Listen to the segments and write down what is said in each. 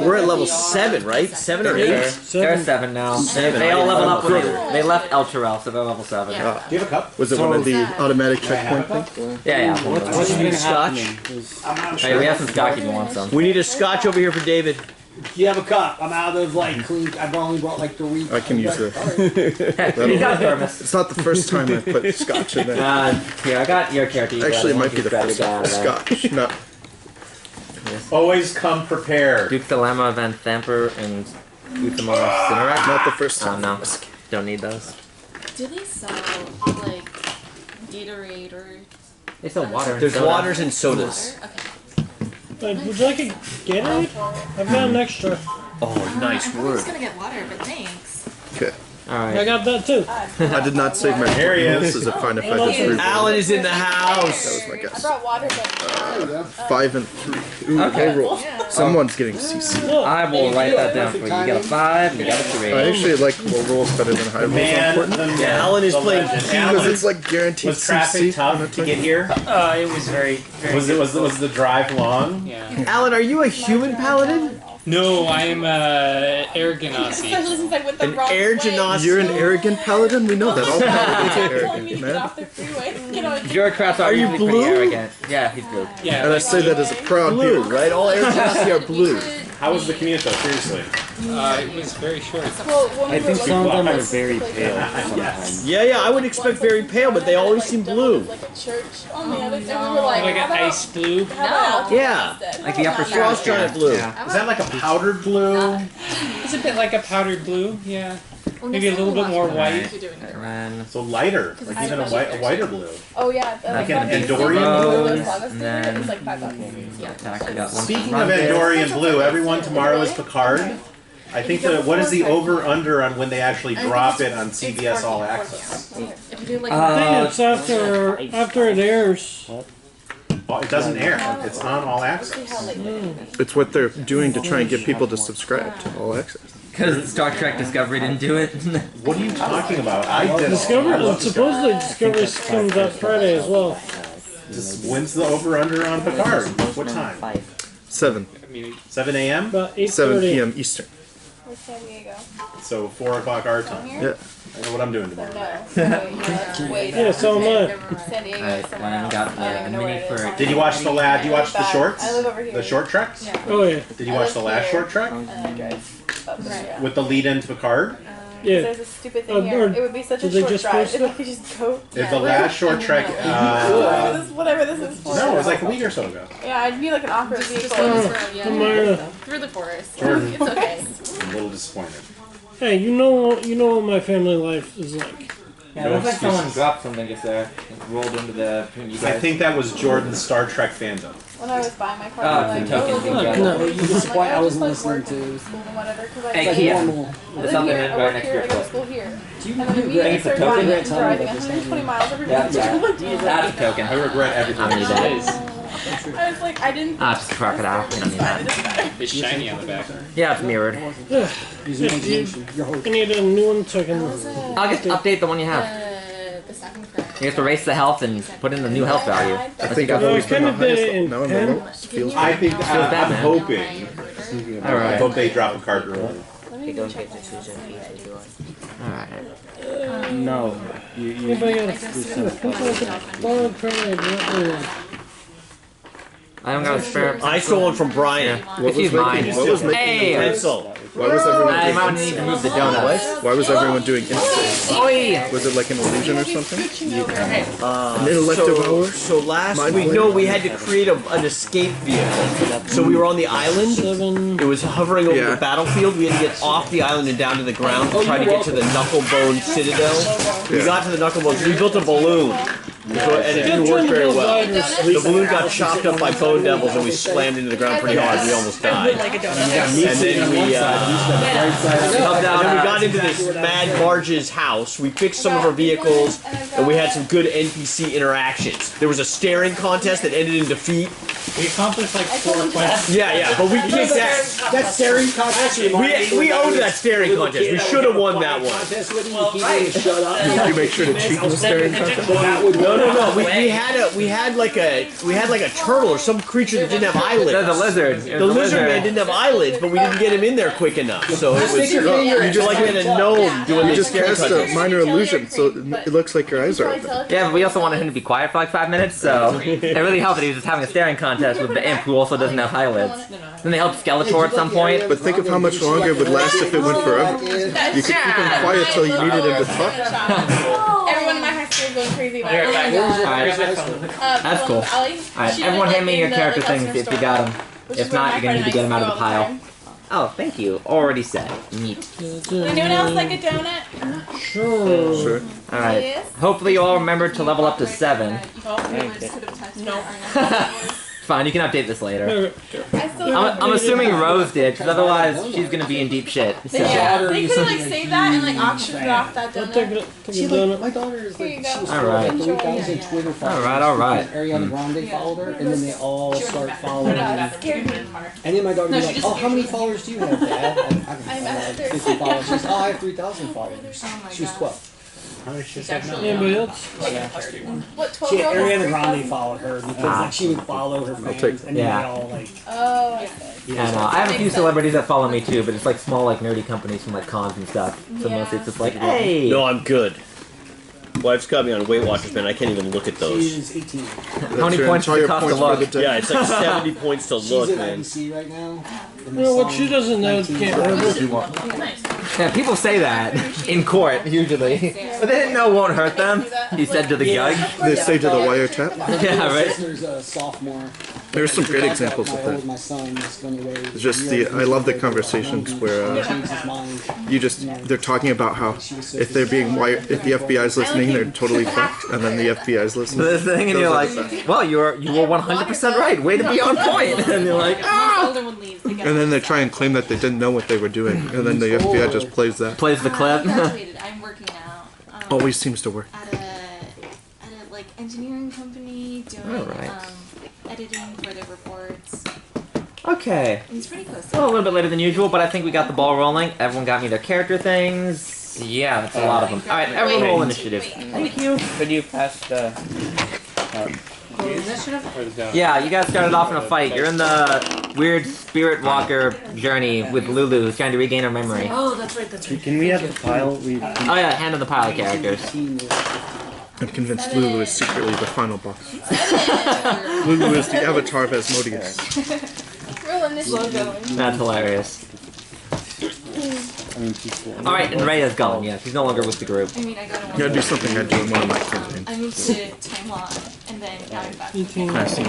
we're at level 7, right? 7 or 8? They're 7 now. 7. They all leveled up when they left El Chirel, so they're level 7. Yeah. Do you have a cup? Was it one of the automatic checkpoint things? Yeah. What's you need scotch? Hey, we have some scotch if you want some. We need a scotch over here for David. Do you have a cup? I'm out of like clean. I've only brought like 3. I can use this. You got a thermos. It's not the first time I put scotch in there. Here, I got your character. Actually, it might be the first time. Scotch. No. Always come prepared. Duke Dilemma, Van Thamper, and Uthamar Cinerect. Not the first time. No. Don't need those. Do they sell like Gatorade or? They sell water. And There's soda. waters and sodas. Water? Okay. Would you like a Gatorade? I've got an extra. Oh, nice I was word. gonna get water, but thanks. Okay. I Alright. got that too. I did not save my Here he is. This is a fine if I just read. Alan is in the That house. was my I guess. brought water, but 5 and 3. Ooh, Okay. low roll. Someone's getting CC. I will write that down for you. You got a 5 and you got a 3. I actually like low rolls better than high rolls. Man, Unfortunately. the Alan is the playing legend. Because Alan, it's like guaranteed was traffic CC. tough to get here? It was very Was the drive long? yeah. Alan, are you a human paladin? No, I am air ganassi. especially since I went the An wrong air way. genasi? You're an arrogant paladin? We know that. All paladins are Telling me arrogant, to get man. off the freeway. Get on. Bureaucrats Are you usually blue? pretty arrogant. Yeah, he's blue. Yeah, And I say that as a proud Blue, hero. right? All air genasi are blue. How was the commute though? Seriously. it was very short. Well, when we I think were some of looking them for are very places, pale like, sometimes. Yeah, I would expect very pale, but they always seem blue. Like a church on the other side. We were like, Like how an about- ice blue. how about Yeah. instead? Like the upper Frost giant blue. Yeah. Is that like a powdered blue? It's a bit like a powdered blue, yeah. Well, Maybe a next little time bit we'll more watch white. what you're doing. And then So lighter, like even a whiter blue. Oh yeah, Like an fucking Andorian blue. blue, It and then- was like $5. Yeah. attack. I got one. Speaking from of Ronda. Andorian blue, everyone tomorrow is Picard. I think that what is the over/under on when they actually drop it on CBS All Access? If you do like I think it's after it airs. Well, it doesn't air. It's on All Access. It's what they're doing to try and get people to subscribe to All Access. Because Star Trek Discovery didn't do it. What are you talking about? I did. Discovery, supposedly Discovery comes out Friday as well. When's the over/under on Picard? What time? 7. 7 a.m. About 7 8:30. p.m. Eastern. Where's San Diego? So 4 o'clock our time. Yeah. I know what I'm doing tomorrow. No. Wait. Yeah, so am I. San Diego. Alright, somewhere and else. got I don't the even know where mini it is. for. Did you watch the lad? Do you watch the shorts? I live over here. The short treks? Oh yeah. Did you watch the last short trek And I drive up there. with the lead into Picard? Yeah. There's a stupid Oh, thing here. or It would be such a did they short just drive post if it? I could just go. If the last short trek, Whatever this is for. no, it was like a week or so ago. Yeah, I'd be like an off-road vehicle. Amara. Through the forest. Jordan. It's okay. I'm a little disappointed. Hey, you know what my family life is like. Yeah, it looks like someone dropped something just there. It rolled into the. You I guys. think that was Jordan's Star Trek fandom. When I was buying my car, Oh, I it's was a like, token oh, thing, look, yeah. You just like, why I I wasn't just, like, listening work to. in school and whatever, 'cause I Hey, like, Kia. Normal. I There's live something here, in I right work next to here, your I go to foot. school here. Do you And then immediately Thanks for started token. driving Great and time driving with this 120 miles every Yeah, day. yeah. I'm like, dude, That's a token. I regret everything. I need that. I was like, I didn't. Ah, it's a crocodile. We don't need that. It's shiny on the back. Yeah, it's mirrored. Use your imagination. Your whole I need a new one so I can. I'll just update the one you have. The stocking front. You just erase the health and put in the new health value. I think I've No, I always been the kinda did highest it in level. Now I'm pen. the lowest. Feels I good. think bad, I'm man. hoping. I Alright. hope they drop Picard early. Let me go check this out. Alright. No. You If I got a borrowed credit, not really. I don't got a spare. I stole one from Brian. Just use mine. What was making Hey! Pencil. Why was everyone I doing might need to move the donut. Why was everyone doing instant? Oi! Was it like an illusion or something? Uh, An elective hour? So last Mind week, blade? no, we had to create an escape vehicle. So we were on the island. 7. It was hovering over Yeah. the battlefield. We had to get off the island and down to the ground to try to get to the Knucklebone Citadel. We got to the Knucklebones. We built a balloon. And it didn't work very well. The balloon got chopped up by bone devils and we slammed into the ground pretty hard. We almost died. And then we got into this Mad Marge's house. We fixed some of her vehicles and we had some good NPC interactions. There was a staring contest that ended in defeat. We accomplished like 4 quests. Yeah, but we kicked that. That staring contest. We owned that staring contest. We should have won that one. Contest with you, keep it shut up. Did you make sure to cheat in the staring contest? No, No. We had like a turtle or some creature that didn't have eyelids. No, the lizard. The lizard man didn't have eyelids, but we didn't get him in there quick enough. So it was Stick your finger in. just like we had a gnome doing You this just scary cast a touches. minor illusion, so it looks like your eyes are open. Yeah, but we also wanted him to be quiet for like 5 minutes, so it really helped that he was just having a staring contest with the imp who also doesn't have eyelids. Then they helped Skeletor at some point. But think of how much longer it would last if it went forever. You could keep him quiet till you needed him to talk. Everyone in my high school is going crazy about it. Alright, that's cool. Alright, everyone hand me your character things if you got them. If not, you're gonna need to get them out of the pile. Oh, thank you. Already said. Neat. Would anyone else like a donut? Sure. Alright. Hopefully you all remember to level up to 7. No. Fine, you can update this later. I still I'm assuming Rose did, because otherwise she's gonna be in deep shit. So. Yeah, they could like save that and like auction it off that I'll take donut. it. Take a donut. My daughter is Here you like, go. she was Alright. 3,000 Twitter followers. Alright. Ariana Grande followed her, and then they all start following her. That scared me. And then my daughter was like, oh, how many followers do you have, Dad? I have 50 followers. She goes, oh, I have 3,000 followers. She was 12. Anybody else? What, 12 She, year old? Ariana Grande followed her because like, she would follow her fans, and then Yeah. they all like. Oh, I see. And I have a few celebrities that follow me too, but it's like small like nerdy companies from like cons and stuff. So mostly it's just like, hey! No, I'm good. Wife's got me on Weight Watchers, man. I can't even look at those. She's 18. How many points does it cost to look? Yeah, it's like 70 points to look, She's at man. IBC right now. You know what she doesn't know can't remember. Yeah, people say that in court, usually. But they didn't know it won't hurt them, he said to the judge. They say to the wiretap. Yeah, right? Sister's a sophomore. There's some great examples of that. My son is going away. It's just I love the conversations where Changed his mind. they're talking about how if they're being if the FBI's listening, they're totally fucked, and then the FBI's listening. This thing, and you're like, well, you were 100% right. Way to be on point. And you're like, ah! And then they try and claim that they didn't know what they were doing, and then the FBI just plays that. Plays the clip. Graduated. I'm working now. Always seems to work. At a like engineering company doing Alright. editing for the reports. Okay. It's pretty close. Well, a little bit later than usual, but I think we got the ball rolling. Everyone got me their character things. Yeah, that's a lot of them. Alright, everyone roll initiative. Thank you. Could you pass the... Yeah, you guys started off in a fight. You're in the weird spirit walker journey with Lulu, who's trying to regain her memory. Oh, that's right. That's right. Can we have the pile? Oh yeah, hand in the pile of characters. I'm convinced Lulu is secretly the final boss. Lulu is the avatar of Asmodeus. Real initiative. That's hilarious. Alright, and Rhea's gone. Yeah, she's no longer with the group. I mean, I got That'd be something I'd do in one of my campaigns. I moved to Taiwan and then now I'm back. 18. I see. I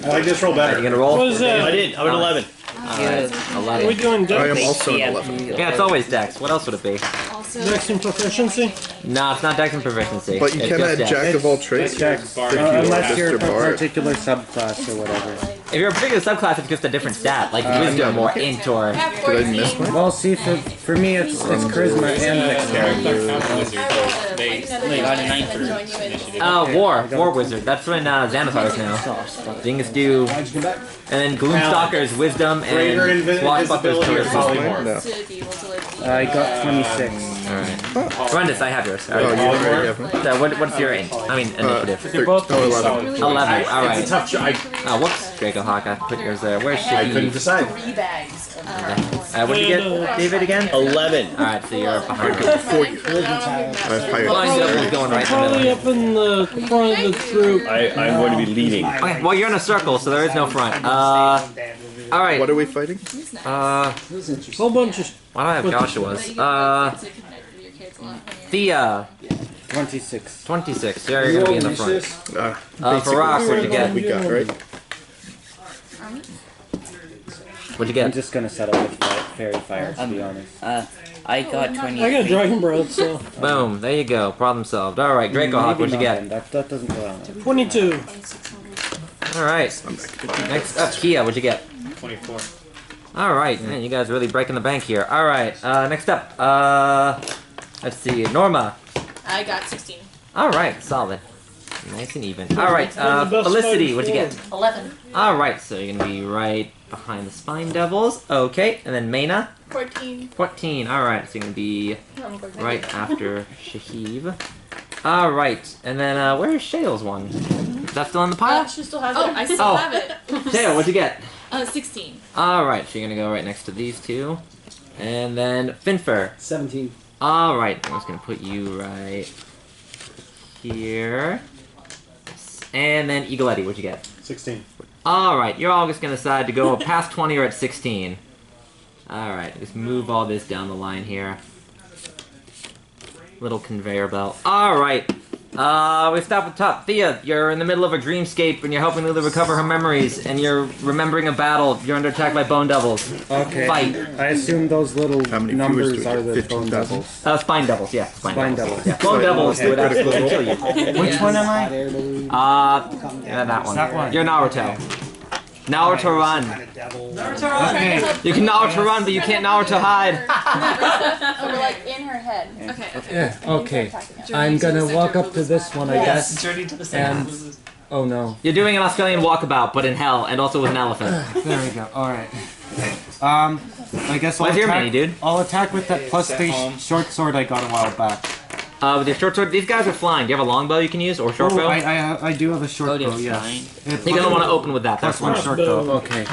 like this roll Are better. you gonna roll? What is I that? did. I'm at 11. Alright, Are we 11. doing I am dex? also an 11. Yeah, it's always Dex. What else would it be? Also, Dex and proficiency? No, it's not Dex and proficiency. But you It's can just add Dex. Jack of all trades if you Unless you're a Mr. Bard. particular subclass or whatever. If you're a particular subclass, it's just a different stat, like wisdom or int or... I have Did I miss 14. one? Well, see, for me, it's charisma and dexterity. War Wizard. That's when Xanathar is now. Things do... Why'd you come back? And then Gloomstalker's wisdom Greater and Swashbuckler's invisibility or charisma. polymorph? No. I got 26. Alright. Brandis, I have yours. Oh, you Alright. already have one? So what's your int? I mean, initiative. Oh, 11. 11. It's a Alright. tough choice. Oh, whoops. Draco Hawk, I put yours there. Where's I couldn't Shahid? decide. 3 bags of What'd you get, David, again? 11. Alright, so you're behind. I have higher. Blind Devil's going right in the Probably middle. up in the front of the troop. I'm going to be leading. Okay, well, you're in a circle, so there is no front. Alright. What are we fighting? Whole bunch of. Why do I have Joshua's? Thea. 26. 26. Yeah, you're gonna be in the front. Farak, what'd you get? We got, right? What'd you I'm get? just gonna settle with fairy fire, to be honest. I got 20. I got dragon breath, so. Boom, there you go. Problem solved. Alright, Draco Hawk, what'd you get? That doesn't go on. 22. Alright. Next up, Kia, what'd you get? 24. Alright, man, you guys are really breaking the bank here. Alright, next up, let's see, Norma. I got 16. Alright, solid. Nice and even. Alright, One of the best Felicity, fighters what'd you get? 11. Alright, so you're gonna be right behind the Spine Devils. Okay, and then Maina, 14. 14. Alright, so you're gonna be No, I'm going right after Shaheeb. All right, and then where's Shale's one? Is that still in the pile? She still has it. I still have it. Shale, what'd you get? 16. All right, so you're gonna go right next to these two, and then Finfer. 17. All right, I'm just gonna put you right here, and then Eagletti, what'd you get? 16. All right, you're all just gonna decide to go past 20 or at 16. All right, just move all this down the line here. Little conveyor belt. All right. We stop at top. Thea, you're in the middle of a dreamscape and you're helping Lulu recover her memories and you're remembering a battle. You're under attack by bone devils. Okay. Fight. I assume those little How many numbers viewers do we are get? the 15,000? bone devils. Spine devils, yeah. Spine devils. Yeah. Bone devils would absolutely kill you. Which one am I? Yeah, that one. That one. You're Naruto. Naruto run. Okay. You can Naruto run, but you can't Naruto hide. Oh, we're like in her head. Okay. Yeah, okay. I'm gonna walk up to this one, I guess. Journey to the And Sun. oh no. You're doing an Australian walkabout, but in hell, and also with an elephant. There we go. All right. I guess I'll Where's your attack. mini, dude? I'll attack with that +3 short sword I got a while back. With your short sword, these guys are flying. Do you have a longbow you can use, or short bow? I do have a short bow. Yes. You're gonna want to open with that. That's +1 short bow. Okay.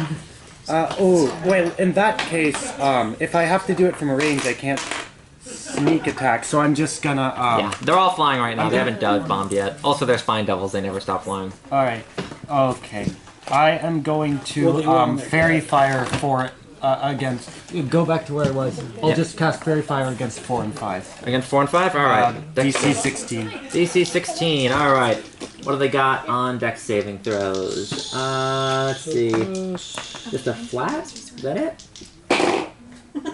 Well, in that case, if I have to do it from a range, I can't sneak attack. So I'm just gonna. Yeah, they're all flying right now. They haven't dug bombed yet. Also, they're spine devils. They never stop flying. All right. Okay. I am going to fairy fire for against. Go back to where I was. I'll just cast fairy fire against 4 and 5. Against 4 and 5. All right. DC 16. DC 16. All right. What do they got on dex saving throws? Let's see. Just a flat? Is that it?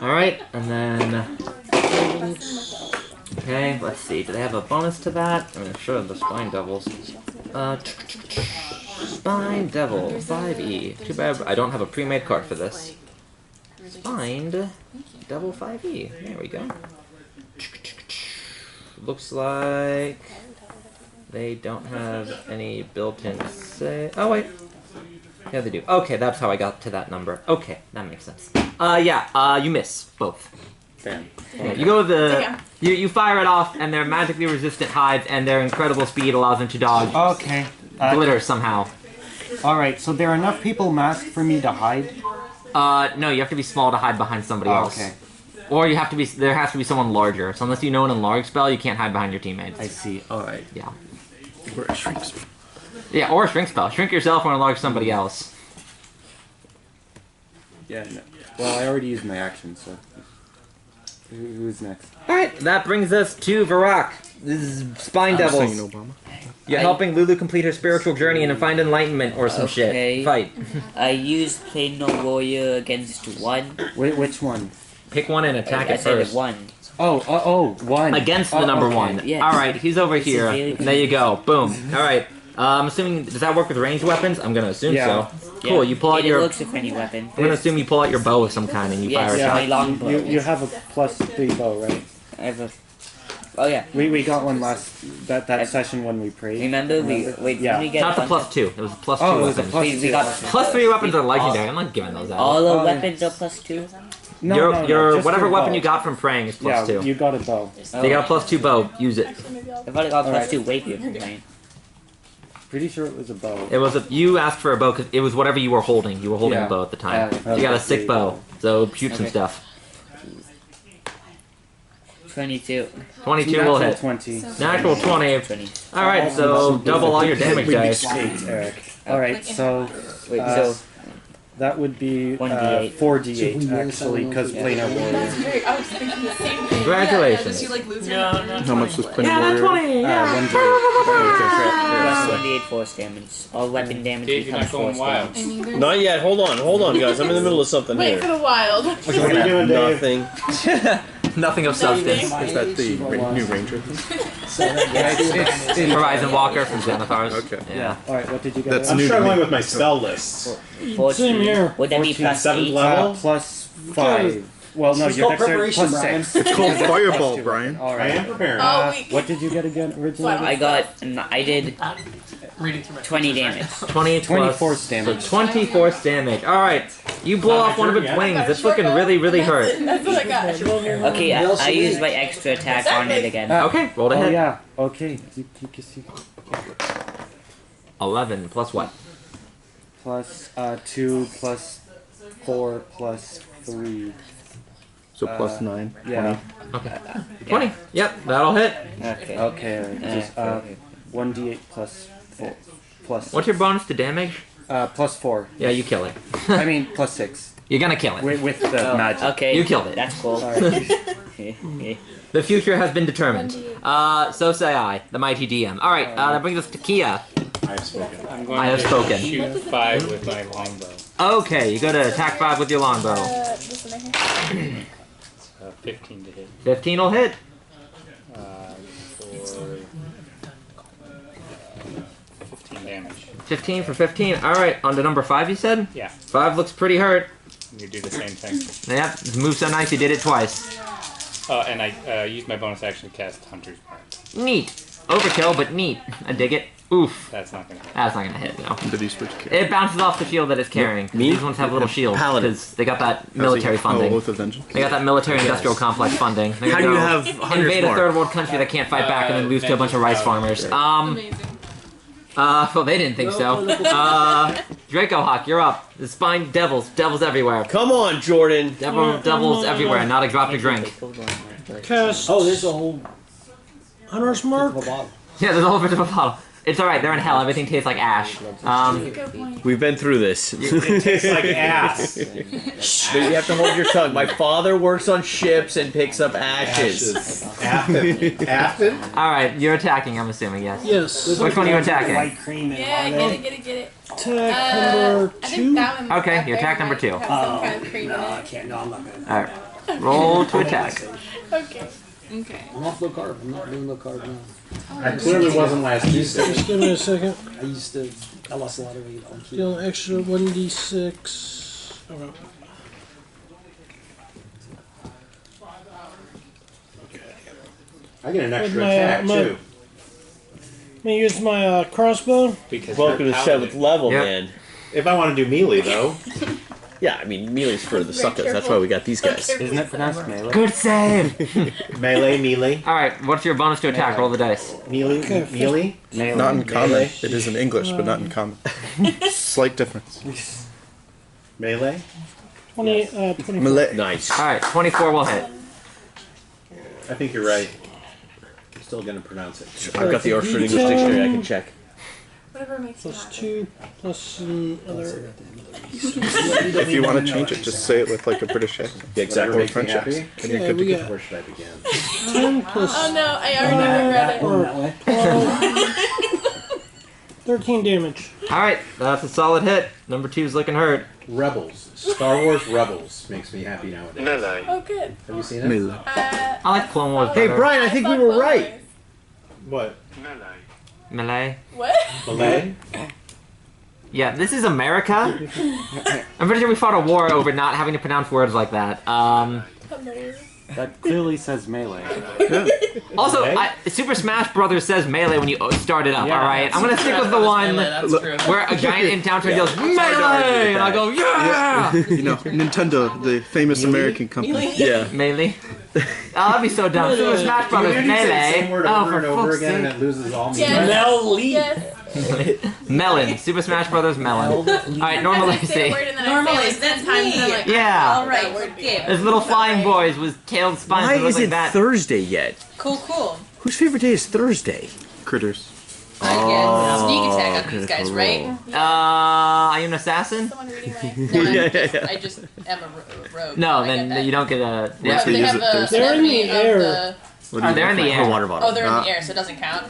All right, and then. Okay, let's see. Do they have a bonus to that? I'm sure the spine devils. Spine devil 5e. Too bad I don't have a pre-made card for this. Spined devil 5e. There we go. Looks like they don't have any built-in say. Oh wait. Yeah, they do. Okay, that's how I got to that number. Okay, that makes sense. You miss both. Damn. Yeah, you go with the you fire it off, and they're magically resistant hides, and their incredible speed allows them to dodge. Okay. Glitter somehow. All right. So there are enough people masked for me to hide. No, you have to be small to hide behind somebody else. Okay. Or you have to be. There has to be someone larger. So unless you know an enlarge spell, you can't hide behind your teammates. I see. All right. Yeah. Or a shrink spell. Yeah, or a shrink spell. Shrink yourself or enlarge somebody else. Yeah. No. Well, I already used my action, so. Who's next? Alright, that brings us to Varrock. This is Spine Devils. Saying Obama. You're helping Lulu complete her spiritual journey and find enlightenment or some Okay. shit. Fight. I used Plain No Warrior against 1. Wait, which one? Pick one and attack I it said first. 1. Oh, 1. Against the number okay. 1. Yes. Alright, he's over here. really There you go. Boom. Alright. I'm assuming, does that work with ranged weapons? I'm gonna assume Yeah. so. Cool, you pull out It your... works with any weapon. I'm gonna assume you pull out your bow of some kind and you Yes, fire a yeah. shot. My longbow. You have a +3 bow, right? I have a... Oh yeah. We got one last that session when we prayed. Remember we Yeah. didn't we get Not the bunch +2. It was a +2 Oh, it was a weapon. we got +3 weapons are legendary. I'm not giving those out. all the Oh, weapons are +2. No, your just whatever your weapon bow. you got from praying is Yeah, +2. you got a bow. So you got a +2 bow. Use it. I've already got Alright. +2 rapier from mine. Pretty sure it was a bow. It was you asked for a bow because it was whatever you were holding. You were holding Yeah. a bow at the time. Okay. So you got a sick bow. So shoot some Okay. stuff. 22. 22 will hit. 20. Natural 20. 20. All right, so double all your damage dice. Eric. All right, so Wait, Uh, that would be 1d8. 4d8 actually, because Plano Warrior. That's great. I was thinking the same thing. Congratulations. Did you like lose your How much was Planet Yeah, Warrior? 20. 1d8. Plus 1d8 force damage. All weapon damage Dude, you're becomes not going force wild. damage. I mean, there's... Not yet. Hold on, guys. I'm in the middle of something Wait here. for the wild. What are you doing, Dave? Nothing. Nothing of substance. Is that the new Ranger? Horizon Walker from Xanathars. Okay. Yeah. Alright, what did you get? That's I'm new to struggling me. with my spell list. 14. Same here. Would that be 14, plus 7th 8? level? +5. Well, no, It's your called dexterity preparation, plus Brian. 6. It's called Your Fireball, plus 2. Brian. All I right. am prepared. Oh, wait. What did you get again originally? I did 20 damage. 20 24 plus. damage. So 24 damage. Alright. You blow Not off one of my its turn wings. yet. It's looking really, really hurt. That's what I got. Okay, I used my extra attack on it again. Okay, roll to Oh hit. yeah. Okay. You can see. 11 plus what? Plus 2 plus 4 plus 3. So plus 9. Yeah. Okay. 20. Yep, that'll hit. Okay. Okay. Just 1d8 plus 4 plus. What's your bonus to damage? Plus 4. Yeah, you kill it. I mean plus 6 You're gonna kill it. with the magic. Okay. You killed it. That's cool. Sorry. The future has been determined. So say I, the mighty DM. Alright, that brings us to Kia. I have spoken. I'm going I have to spoken. shoot 5 with my longbow. Okay, you go to attack 5 with your longbow. This one right here. 15 to hit. 15 will hit. For 15 damage. 15 for 15. Alright, on to number 5 you said? Yeah. 5 looks pretty hurt. You do the same thing. Yep, this move so nice you did it twice. Oh, and I used my bonus action to cast Hunter's Mark. Neat. Overkill, but neat. I dig it. Oof. That's not gonna hit. That's not gonna hit, no. Did he switch character? It bounces off the shield that it's carrying. Me? These ones have little shields Paladin. because they got that military funding. Oh, Oath of Vengeance. They got that military industrial complex funding. They're How gonna do you go have Hunter's invade a Mark? third world country that can't fight back and then lose to a bunch of rice farmers. Amazing. Well, they didn't think so. Draco Hawk, you're up. The spine devils everywhere. Come on, Jordan. Devils everywhere. Not a drop to drink. Cast Oh, there's a whole Hunter's tip Mark. of a bottle. Yeah, there's a whole bit of a bottle. It's alright, they're in hell. Everything tastes like ash. We've been through this. It tastes like ass. You have to hold your tongue. My father works on ships and picks up ashes. Afton? Alright, you're attacking, I'm assuming, yes. Yes. Which one are you attacking? White cream and Yeah, get it. Attack number I think 2. that one. Okay, you attack number 2. Have some kind of cream in I it. can't. No, I'm not gonna. Alright. Roll to attack. Okay. Okay. I'm off low carb. I'm not doing low carb now. I clearly wasn't last Tuesday. Just give me a second. I lost a lot of weight on keto. Deal an extra 1d6. Okay. I get an extra My, attack my- too. I'm gonna use my crossbow. Because Welcome you're to paladin. 7th level, Yep. man. If I want to do melee though, Yeah, I mean, melee's for the Very suckers. That's careful. why we got these guys. Isn't it pronounced melee? Good save! melee, Alright, what's your bonus to attack? Roll the dice. melee. Not in common. It is in English, but not in common. Slight difference. Melee. 24. Malay. Nice. Alright, 24 will hit. I think you're right. I'm still gonna pronounce it. I've got the Oxford English Dictionary. I can check. Whatever makes you Plus happy. 2, plus some other. If you want to change it, just say it with like a British accent. Yeah, exactly. Or French accent. And you're Yeah, good to we go. got Where should I begin? 10 plus Oh no, I already regret it. Going that way. 12. 13 damage. Alright, that's a solid hit. Number 2's looking hurt. Rebels. Star Wars Rebels makes me happy nowadays. Oh good. Have you seen it? Malay. I like Clone Wars Hey, better. Brian, I think we were right. What? Melee. What? Malay? Yeah, this is America. I'm pretty sure we fought a war over not having to pronounce words like that. That clearly says melee. Also, Okay. Super Smash Brothers says melee when you start it up, Yeah, alright? I'm gonna stick with the one where a giant in town yells, melee! And I go, yeah! You know, Nintendo, the famous American company. Yeah. Melee? Oh, that'd be so dumb. Super Smash Brothers, You say the melee. same word Oh, over for and over fuck's again and sake. it loses all meaning. Yes. Melon. Super Smash Brothers Melon. Alright, normal I say a AC. word and then I say it like 10 times and I'm like, Yeah. alright, word skip. There's little flying boys with tailed spines Why that look is like it that. Thursday yet? Cool. Whose favorite day is Thursday? Critters. I get sneak attack on these guys, right? Are you an assassin? Someone reading my... I just am a rogue. No, I get then that. you don't get a... No, Yeah. they use have it a Thursday. They're in the memory of air. the... They're in the A air. water bottle. Oh, they're in the air, so it doesn't count.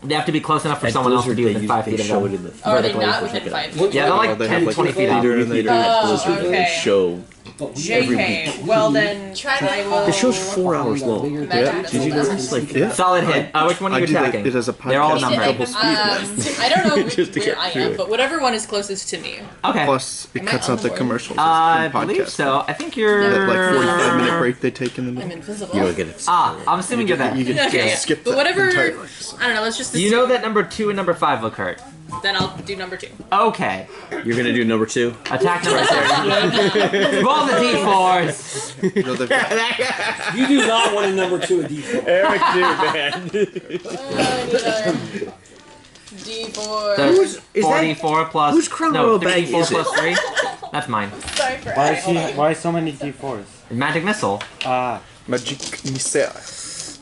They have to be close enough for At someone else to Blizzard, be they within use- 5 they feet of show them. it in the Oh, are they vertically not if you within check it 5 out. feet? Yeah, they're like They 10 have, to like, 20 feet leader out. and they do Oh, Blizzard. okay. Show JK. Well then, I will. The show's 4 hours long. Yeah. Did you know this? Like, Yeah. Solid hit. Which one are you attacking? It as a podcast. They're all numbered. double speed. I don't know Just to where get I through am, it. but whatever one is closest to me. Okay. Plus, it Am I cuts on out the the board? commercials. I in believe podcast. so. I think you're. That like 45-minute break they take in the I'm middle. invisible. You don't get it. I'm assuming you're there. You can Okay, skip but that whatever. entirely. I don't know. Let's just. You know assume. that number 2 and number 5 look hurt. Then I'll do number 2. Okay. You're gonna do number 2. Attack number 3. Roll the d4s. You know, they've- You do not want a number 2 a D4. Eric, dude, man. D4. There's is that- 44 plus. whose Crown no, Royal bag 3d4 is it? plus 3. That's mine. Sorry for Why so many D4s? Magic missile. Magic missile.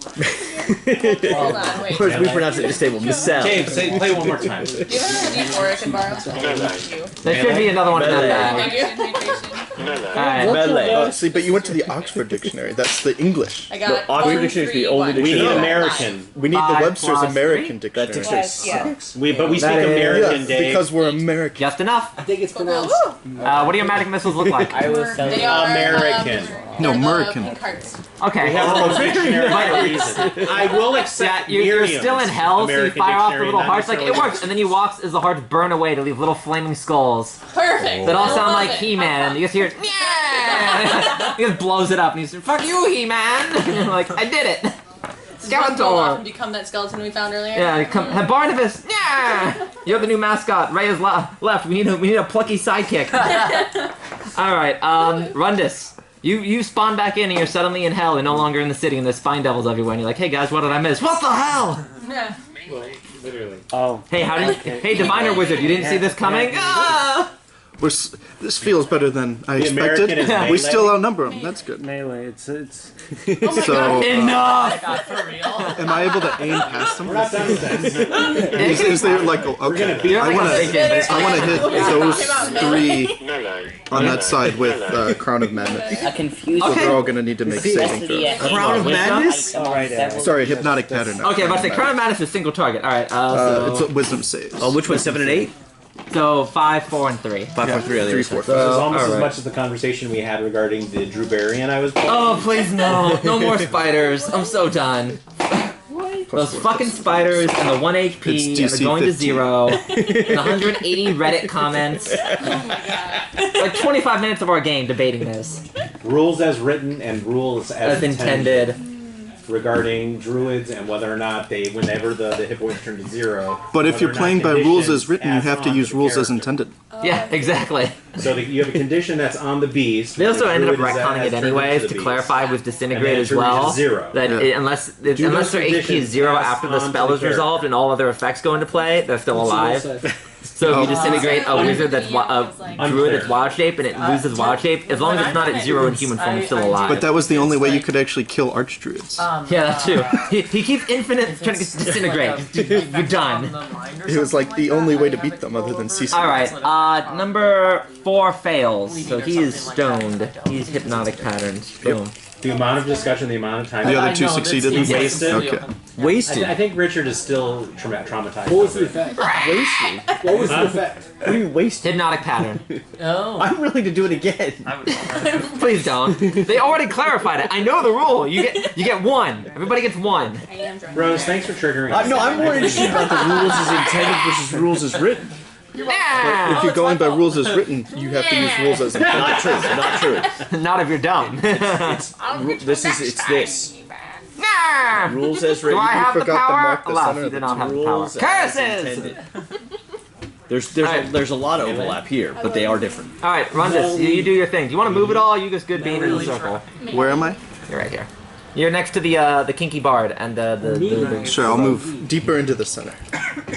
Hold on, wait. Or as we pronounce it, disabled. Missile. Dave, play one more time. Do you have a D4 I can borrow? Thank you. There should be another one in that Melee. bag. Thank you. Alright. Melee. See, but you went to the Oxford Dictionary. That's the English. I got Oxford Dictionary is the only 1, 3, 1. We need 1. American. We need the 5 Webster's plus American That Dictionary. dictionary Yes, sucks. But we speak That is- American, Yes, Dave. because we're American. Just enough. I think it's pronounced. What do your magic missiles look like? I will sell They you. are American. No, they're the American. pink hearts. Okay. We have the most dictionary for a reason. I will Yeah, accept you're Miriam's still in hell, so you American fire off the dictionary, little not hearts. Like, it necessarily works, and then he walks as the hearts burn away to leave little flaming skulls Perfect. that all I sound love like it. He-Man. And you just hear, yeah! He just blows it up, and he's fuck you, He-Man! And you're like, I did it! Does one go off and Skeletor! become that skeleton we found earlier? Yeah, Barnabas! Yeah! You're the new mascot. Ray is left. We need a plucky sidekick. Alright, Rundus. You spawn back in and you're suddenly in hell and no longer in the city and there's fine devils everywhere and you're like, hey guys, what did I miss? What the hell? Yeah. Literally. Oh. Hey, hey, Diviner Wizard, you didn't see this coming? Ah! This feels better than I The American is expected. We melee. still outnumber them. That's good. Melee, it's Oh my So, god. Enough! For real? am I able to aim past them? We're not done with that. Is there like a, okay? You're I like want a to. thinking, but I want to hit those Talking about 3 on that side with Crown of Madness. A confused So they're all gonna need to make saving throws. Crown of Madness? Sorry, hypnotic pattern. Okay, but I say Crown of Madness is single target. Alright, It's a wisdom save. Oh, which one? 7 and 8? so 5, 4, and 3. 5 for 3 on the 3, other 4. side. This is almost as alright. much as the conversation we had regarding the Drubarian I was playing. Oh, please no. No more spiders. I'm so done. Those fucking spiders and the 1 HP It's are going to DC 15. 0. The 180 Reddit comments. Like 25 minutes of our game debating this. Rules as written and rules As intended. regarding druids and whether or not they, whenever the hit points turn to 0. But if whether you're or not playing by rules conditions as written, you adds have to on use the rules as character. intended. Yeah, exactly. So you have a condition that's on the beast. They also the ended up druid is retconning as it turned anyways into to the clarify beast. with Disintegrate And then as it well. reaches 0. That Yeah. unless Do their those HP is conditions 0 pass after the on to spell the is resolved and all other effects go into play, they're still alive. So if you disintegrate a wizard that's a druid that's wild shape and it loses wild shape, as long as it's not at 0 in human form, it's still alive. But that was the only way you could actually kill archdruids. Yeah, that's true. He keeps infinite trying to disintegrate. You're done. It was like the only way to beat them other than CC. Alright, number 4 fails, so he is stoned. He's hypnotic patterns. Boom. The amount of discussion, the amount of time. The other 2 succeeded. You wasted. Okay. Wasted. I think Richard is still traumatized. What was the effect? Wasted? What was the effect? What do you wasted? Hypnotic pattern. Oh. I'm willing to do it again. Please don't. They already clarified it. I know the rule. You get 1. Everybody gets 1. I am drunk. Rose, thanks for triggering. No, I'm more interested about the rules as intended versus rules as written. Yeah. If you're going by rules as written, you have to use rules as intended. Not true. Not true. Not if you're dumb. It's this. Nah. Rules as Do written. I have the forgot to power? mark the Alas, center you of do the not have the power. Rules as Curses! intended. There's a lot of overlap here, but they are different. Alright, run this. You do your thing. Do you want to move at all? You just good being in the circle. Where am I? You're right here. You're next to the kinky bard and the Sure, I'll move deeper into the center,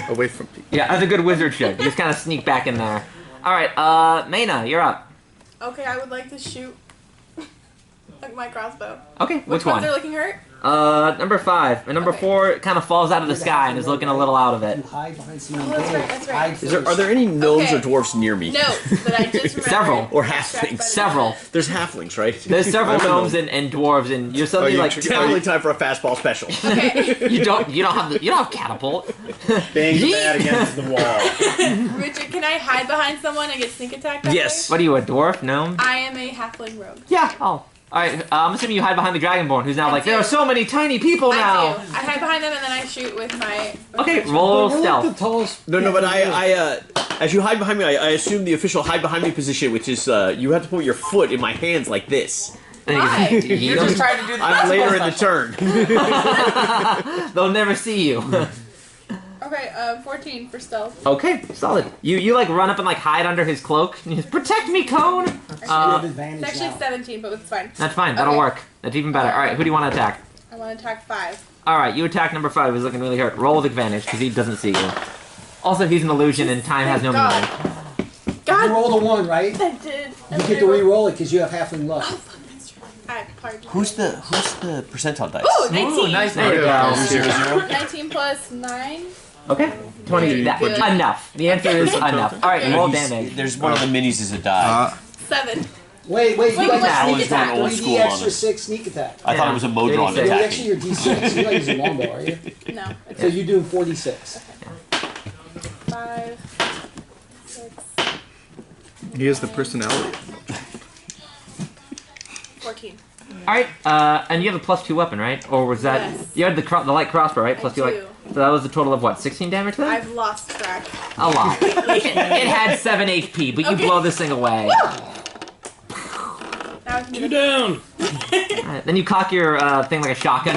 away from people. yeah, as a good wizard should. You just kind of sneak back in there. Alright, Mayna, you're up. Okay, I would like to shoot like my crossbow. Okay, which Which one? ones are looking hurt? Number 5. And number 4 kind of falls out of the sky and is looking a little out of it. Hide behind some Oh, that's right, that's right. Are there any gnomes Okay. or dwarves near me? No, but I just remembered. Several. Or Distracted by halflings? the Several. There's halflings, right? There's several I don't gnomes know. and dwarves, and you're suddenly Are you like tr- Definitely time for a fastball special. Okay. you don't have catapult. Bang the Yeet. bat against the wall. Richard, can I hide behind someone and get sneak attacked? That Yes. What are you, a dwarf? Gnome? way? I am a halfling. halfling rogue. Yeah. Oh. Alright, I'm assuming you hide behind the Dragonborn, who's now like, there are so many tiny people now! I do. I hide behind them and then I shoot with my... Okay, roll We're stealth. like the tallest. No, but as you hide behind me, I assume the official hide behind me position, which is, you have to put your foot in my hands like this. Why? You're just trying to do the I'm later in the turn. They'll never see you. Okay, 14 for stealth. Okay, solid. You like run up and like hide under his cloak. And he's, protect me, Cone! You have It's advantage actually now. 17, but it's fine. That's fine, that'll Okay. work. That's even better. Alright, who do you want to attack? I want to attack 5. Alright, you attack number 5, he's looking really hurt. Roll with advantage, because he doesn't see you. Also, he's an illusion and time has no meaning. God! You rolled a 1, right? I did. You get to re-roll it because you have halfling luck. Who's the percentile dice? Ooh, 19! Ooh, nice. There you go. 19 plus 9. Okay, 20. That, Good. enough. The answer is enough. Alright, Okay. roll damage. There's one of the minis is a die. 7. Wait, you Wait, guys wait, have sneak sneak attack. attack. Old 3d school on extra us. 6 sneak attack. I thought it was a Modron So Yeah. actually attacking. your d6. You're not using longbow, are you? No. So you're doing 46. 5, 6, He has the personality. 14. Alright, and you have a +2 weapon, right? Or was that... Yes. You had the light crossbow, right? I Plus 2 light... do. So that was a total of what, 16 damage then? I've lost track. A lot. It had 7 HP, but you Okay. blow this thing away. Now I can do Two down. Alright, then you cock your thing like a shotgun.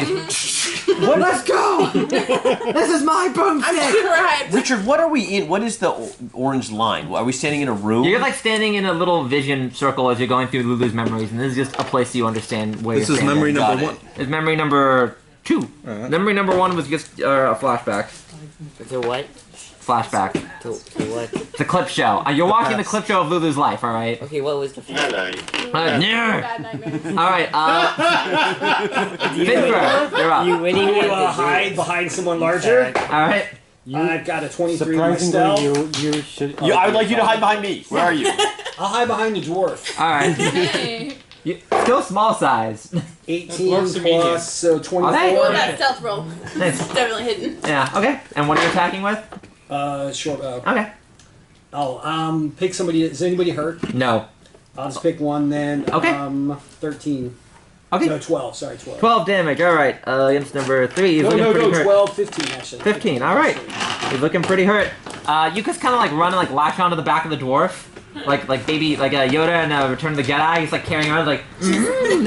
Let's go! This is my I'm boomstick! super hyped. Richard, what are we in? What is the orange line? Are we standing in a room? You're like standing in a little vision circle as you're going through Lulu's memories, and this is just a place you understand where This you're is standing. memory number Got it. 1. It's memory number 2. Alright. Memory number 1 was just a flashback. To what? Flashback. To what? It's a clip show. You're watching the clip show of Lulu's life, alright? Okay, what was the Yeah. Bad nightmares. Alright, Finber, you're up. You winning? You hide behind someone larger. Alright. I've got a 23 in my Surprisingly, stealth. you should. I would like you to hide behind me. Where are you? I'll hide behind the dwarf. Alright. Hey. Still small size. 18 Dwarf's a medium. plus, so 24. Okay. Well, that stealth roll. Nice. Definitely hidden. Yeah, okay. And what are you attacking with? Short bow. Okay. Oh, pick somebody. Is anybody hurt? No. I'll just pick one then. Okay. 13. Okay. No, 12. Sorry, 12. 12 damage, alright. Against number 3, he's looking pretty hurt. 12, 15 actually. 15, alright. He's looking pretty hurt. You just kind of like run and like latch onto the back of the dwarf. Like baby, like Yoda and Return of the Jedi. He's like carrying around like, and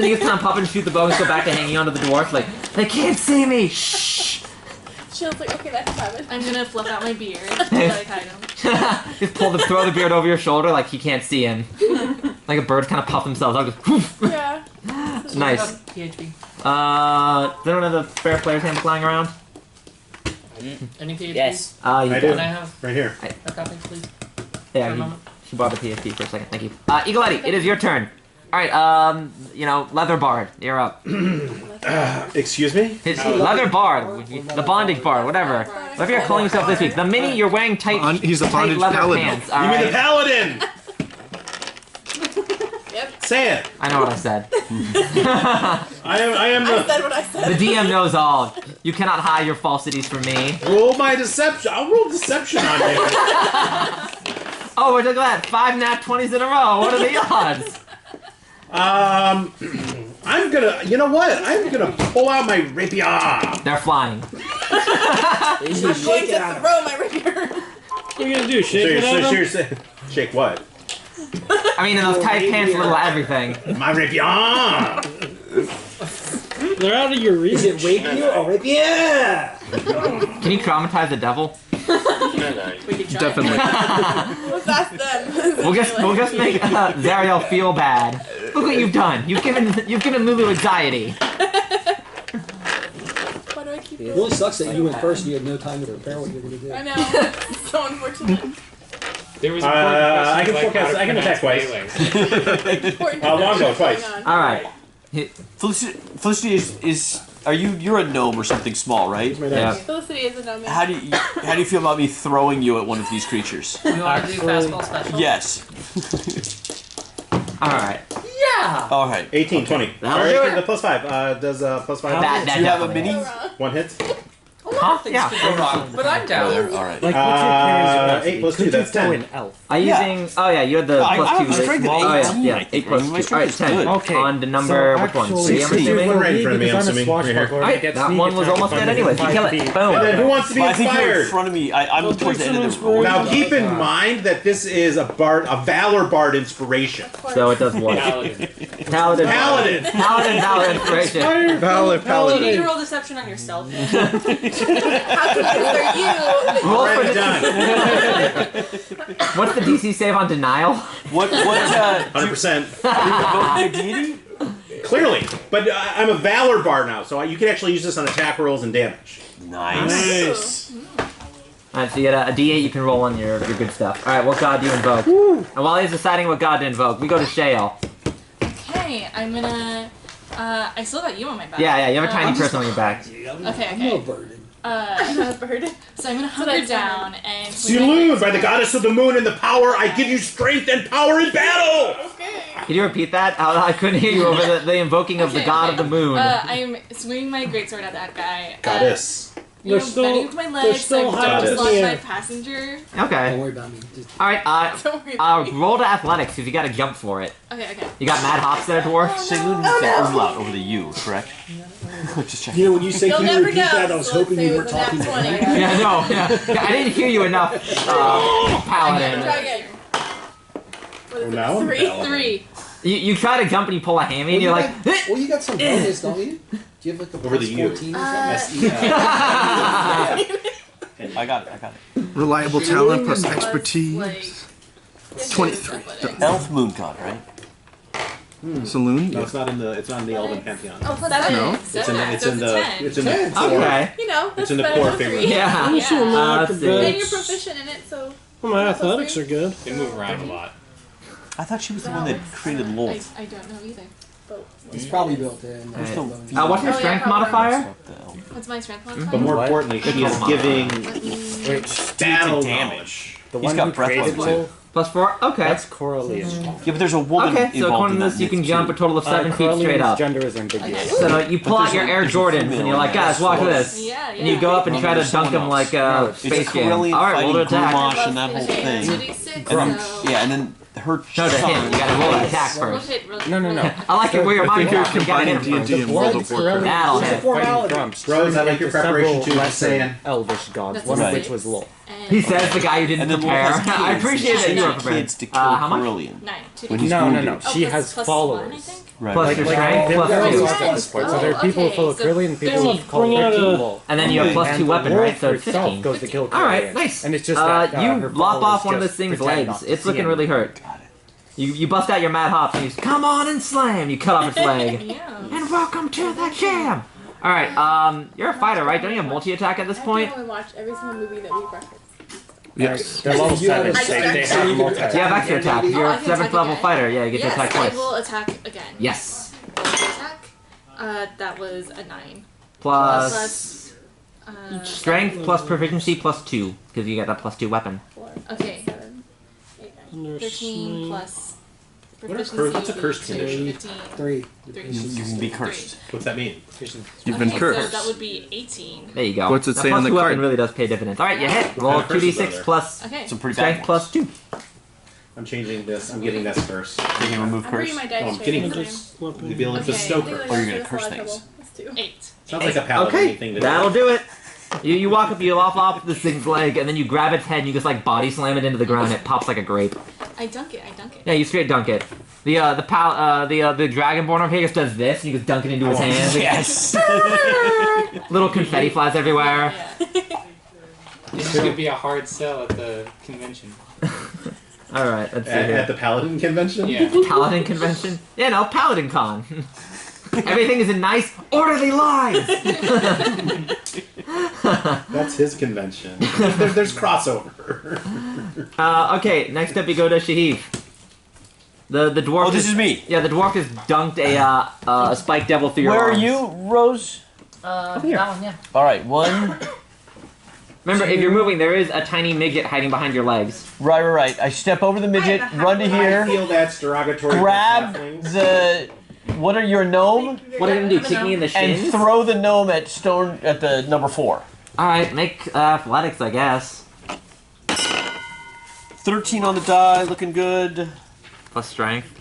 then he just kind of pop and shoot the bow and go back to hanging onto the dwarf. Like, they can't see me, shh! Shield's like, okay, that's fine. I'm gonna fluff out my beard to like hide him. Just throw the beard over your shoulder like he can't see him. Like a bird kind of puff themselves out. Just, Yeah. nice. PHP. Does anyone have the fair player's hand flying around? Any PHP? Yes. You I do. do. Can I have Right here. a copy, please? Yeah, For a he, moment. she bought the PSP for a second. Thank you. Eagle Eddie, it is your turn. Alright, Leather Bard, you're up. Excuse me? His Leather Bard, the bondage bard, whatever. Whatever you're calling yourself this week. The mini, you're wearing tight, He's a tight bondage leather paladin. pants. You mean the Alright, paladin? Yep. Say it. I know what I said. I am I the. said what I said. The DM knows all. You cannot hide your falsities from me. Roll my deception. I'll roll deception on you. Oh, look at that. 5 nat 20s in a row. What are the odds? I'm gonna. You know what? I'm gonna pull out my rapier. They're flying. I'm going to throw my rapier. What are you gonna do? Shake it at him? Seriously. Shake what? I mean, in those tight pants, a little of everything. My rapier. They're out of your reach. Is it rapier or rapier? Can you traumatize the devil? We could try. Definitely. Let's ask them. We'll just make Zariel feel bad. Look what you've done. You've given Lulu anxiety. Why do I keep It really sucks that you went first and you had no time to prepare what you were going to do. I know. It's so unfortunate. There was I can like forecast- how to I can attack pronounce twice. Melee. Important to Longbow, know what's twice. going on. Alright. Felicity is are you're a gnome or something small, right? Yeah. Felicity is a gnome. How do you feel about me throwing you at one of these creatures? You want to do fastball special? Yes. Alright. Yeah! All right. 18, 20. That'll All do right, it. the plus 5. Does plus 5? That Do you have a definitely. mini? One hit. Oh Huh? Yeah. Go wrong, but I'm down. All right. Like, what's your carrying 8 plus 2, Could that's you go 10. in elf? I'm using. Oh yeah, you had the I plus have 2. a strength of Oh yeah, 18, yeah. I think. 8 plus I mean, my 2. strength is 10. good. Okay. On the number. So Which one? actually, 3, I'm 16. assuming. One right in front of me, I'm because assuming. I'm a Right here. swashbuckler, I Alright, get that sneak one was attack almost if I'm dead anyways. You within kill 5 it. feet. Boom. And then who wants to be Well, I think you're in inspired? front of me. I'm towards the end of the room. Now keep in mind that this is a Valor Bard inspiration. So it does what? Paladin. Paladin. Paladin! Paladin Valor Inspiration. Valid You paladin. need to roll deception on yourself. How convinced are you? Roll for Already the, done. what's the DC save on denial? What 100%. invoke the deity? Clearly. But I'm a Valor Bard now, so you can actually use this on attack rolls and damage. Nice. Alright, so you get a D8 you can roll on your good stuff. Alright, what god do you invoke? And while he's deciding what god to invoke, we go to Shale. Okay, I'm gonna. I still got you on my back. Yeah, you have a tiny person on your back. Okay. I'm no burden. Bird. So I'm gonna hunker down and. Lulu, by the goddess of the moon and the power, I give you strength and power in battle! Can you repeat that? I couldn't hear you over the invoking of the god of the moon. I'm swinging my greatsword at that guy. Goddess. You know, They're still- bending with my they're legs still so I high don't up slot in the my air. passenger. Don't Okay. worry about me. Just Alright, Don't worry about me. roll to athletics because you gotta jump for it. Okay. You got mad hops there, dwarf? Say Lulu got umlaut over the U, correct? Just checking. You know, when you say You'll can you never repeat know. that, I was So let's hoping say you it were was a nat talking to 20. me. Yeah, no, yeah. I didn't hear you enough, Try paladin. again. What is now it? I'm 3? balanced. 3. You try to jump and you pull a hammy and you're like, Well, you got some bonus, don't you? Do you have like a Over plus the U. 14 or something? I got it. Reliable talent plus Plus, expertise. like, 23. Elf moon god, right? Saloon? No, it's not in the Elven Pantheon. Oh, plus 7. No. It's in the So it's a 10. it's in the okay. You know, that's It's in the better core than figure. 3. Yeah. I'm just gonna knock let's the see. And bits. you're proficient in it, so. Well, my athletics are good. They move around a lot. I thought she was the one that created Lolth. I don't know either. It's probably built in. There's no bonus. What's your Oh, yeah, strength probably. modifier? What's my strength But modifier? more What? importantly, she is giving Wait, battle damage. damage. the He's one got who breath created weapon, too. Lol, +4? Okay. that's Coralie. Yeah, but there's a woman Okay, so involved according in to that this, you can myth, jump too. a total of 7 feet straight Coralie's up. gender is ambiguous. So you pull out your Air there's a Jordans and female you're like, in there. guys, watch this. Yeah. And you go up and No, try to there's dunk someone him like No, Space It's a Jam. Corellian Alright, roll to fighting attack. Grumash and that whole Okay, thing. 2d6. And then, So. yeah, and then her No, to hit. You gotta roll an attack first. No. I like it where your I mind think you're goes. You gotta hit combining him D&D first. and World Blood of Warcraft. That'll Corallie hit. fighting drums. Rose, I like your into preparation several too, just lesser saying. elvish gods, That's one a of which six. was Lol. He says the guy who didn't And then Lolth prepare. has kids. I appreciate that you were Kids prepared. to kill How much? Corellian. 9. When he's No. wounded. Oh, She plus- has plus followers. 1, I think? Right. Plus your strength, there plus are 2. lots of this point. So there are people full of so Corellian and people 13. called Bring out 13 a- Lol. And then you have plus And 2 the weapon, wolf right? So it's herself 15. goes to kill Alright, Corellian. nice. And it's just that you her lop followers off one of just this thing's pretend legs. not to It's see looking him. really hurt. You bust out your mad hops and you just, come on and slam. You cut off its leg. Yeah. And welcome to the jam. Alright, you're a fighter, right? Don't you have multi-attack at this point? I watch every single movie that we reference. Yes. They're level You have 7. a They second- have multi. You have extra attack. You're Oh, I a can 7th attack level again. fighter. Yeah, you get to Yes, attack I twice. will attack again. Yes. Roll to attack. That was a 9. Plus Plus. strength plus proficiency plus 2. Because you get that plus 2 weapon. 4, Okay. 7, 8, 9. 13 plus. What's a cursed condition? 15. 3. You can be cursed. What's that mean? You've been Okay, cursed. So that would be 18. There you go. What's it That say plus on the 2 card? weapon really does pay dividends. Alright, you hit. Roll What kind of curses 2d6 are there? plus Okay. Some pretty bad strength plus 2. I'm changing this. I'm getting this first. You can remove I'm curse. reading my dice Oh, I'm tray getting this time. the ability to Okay. bestow I think curse. we're Or you're gonna gonna curse go a lot of things. trouble. Let's do. 8. Sounds like a paladin Okay, thing to do. that'll do it. You walk up, you lop off this thing's leg, and then you grab its head and you just like body slam it into the ground. It pops like a grape. I dunk it. Yeah, you straight dunk it. The Dragonborn over here just does this, and you just dunk it into his hands. Yes. Little confetti flies everywhere. This could be a hard sell at the convention. All right, let's see At here. the paladin convention? Yeah. Paladin convention? Yeah, no, Paladin Con. Everything is in nice, orderly lines. That's his convention. There's crossover. Okay, next up you go to Shahif. The dwarf. Oh, this is me. Yeah, the dwarf has dunked a spike devil through your Where are arms. you, Rose? That one, yeah. All right, 1. Remember, if you're moving, there is a tiny midget hiding behind your legs. Right. I step over the midget, run to I here, feel that's derogatory. grab to halflings. the. What are your gnome? What are you gonna do? Kick me in the And shins? throw the gnome at the number 4. Alright, make athletics, I guess. 13 on the die, looking good. Plus strength.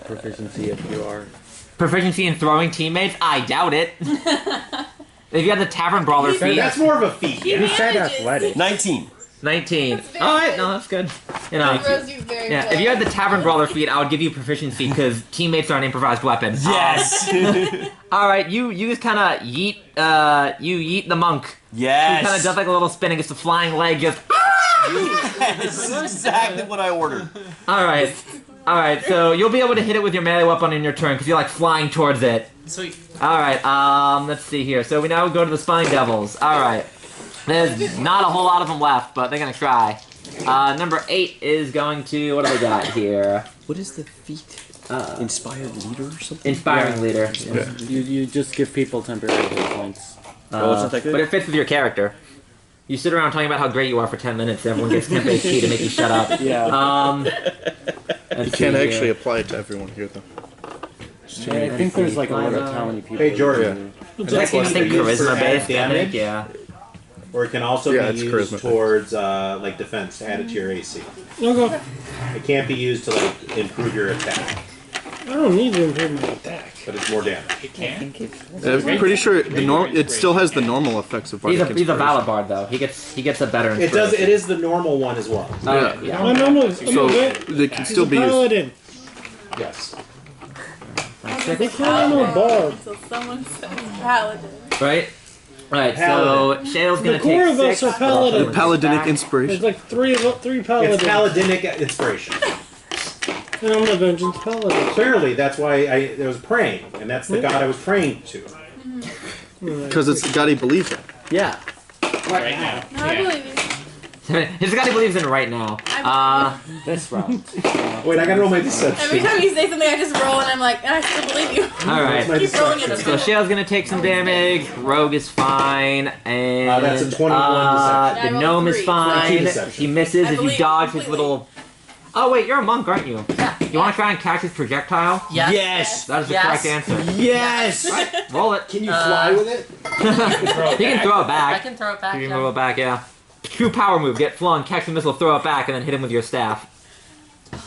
Proficiency if you are. Proficiency in throwing teammates? I doubt it. If you have the Tavern Brawler feat. That's more of a feat. You said athletic. 19. 19. Alright, no, that's good. You know. Yeah, if you had the Tavern Brawler feat, I would give you proficiency because teammates are an improvised weapon. Yes! Alright, you just kinda yeet the monk. Yes! He kinda does like a little spin and gets the flying leg just. This is exactly what I ordered. Alright, so you'll be able to hit it with your melee weapon in your turn because you're like flying towards it. Sweet. Alright, let's see here. So we now go to the Spine Devils. Alright. There's not a whole lot of them left, but they're gonna try. Number 8 is going to, what do we got here? What is the feat? Inspired leader or something? Inspiring leader. Yeah. You just give people temporary hit points. It's not that good? But it fits with your character. You sit around talking about how great you are for 10 minutes, everyone gets 10 HP to make you shut up. Yeah. You can't actually apply it to everyone here, though. I think there's like a limit how many people. Hey, Jordan. I think charisma based damage, yeah. Or it can also Yeah, be it's used charisma. towards like defense, to add it to your AC. Okay. It can't be used to like improve your attack, I don't need to improve my attack. but it's more damage. It can. I'm pretty sure it still has the normal effects of Bardic He's a Inspiration. valid bard though. He gets a better It does. inspiration. It is the normal one as well. Yeah. Yeah. I'm a So they can still be used. paladin. Yes. They can't know bard. So someone says paladin. Right? Alright, so Paladin. Shale's gonna The core take of us 6. are paladins. Paladinic There's Inspiration. like three paladins. It's paladinic inspiration. And I'm the vengeance paladin. Clearly, that's why I was praying, and that's the god I was praying to. Because it's the god he believes in. Yeah. Right now. No, I believe you. His guy he believes in right now. This round. Wait, I gotta roll my deception. Every time you say something, I just roll and I'm like, I still believe you. Alright. My Keep rolling it. So Shale's gonna take some damage, Rogue is fine, and that's a 21 deception. the I rolled gnome is 3. fine. 22 deception. He misses I if you believe dodge his completely. little. Oh wait, you're a monk, aren't you? Yeah. You want to try and catch his projectile? Yes. Yes! That is the Yes. correct answer. Yes! Right, roll it. Can you fly with it? He can throw it I back. can throw it back. You can Yeah. move it back, yeah. True power move. Get flung, catch the missile, throw it back, and then hit him with your staff. I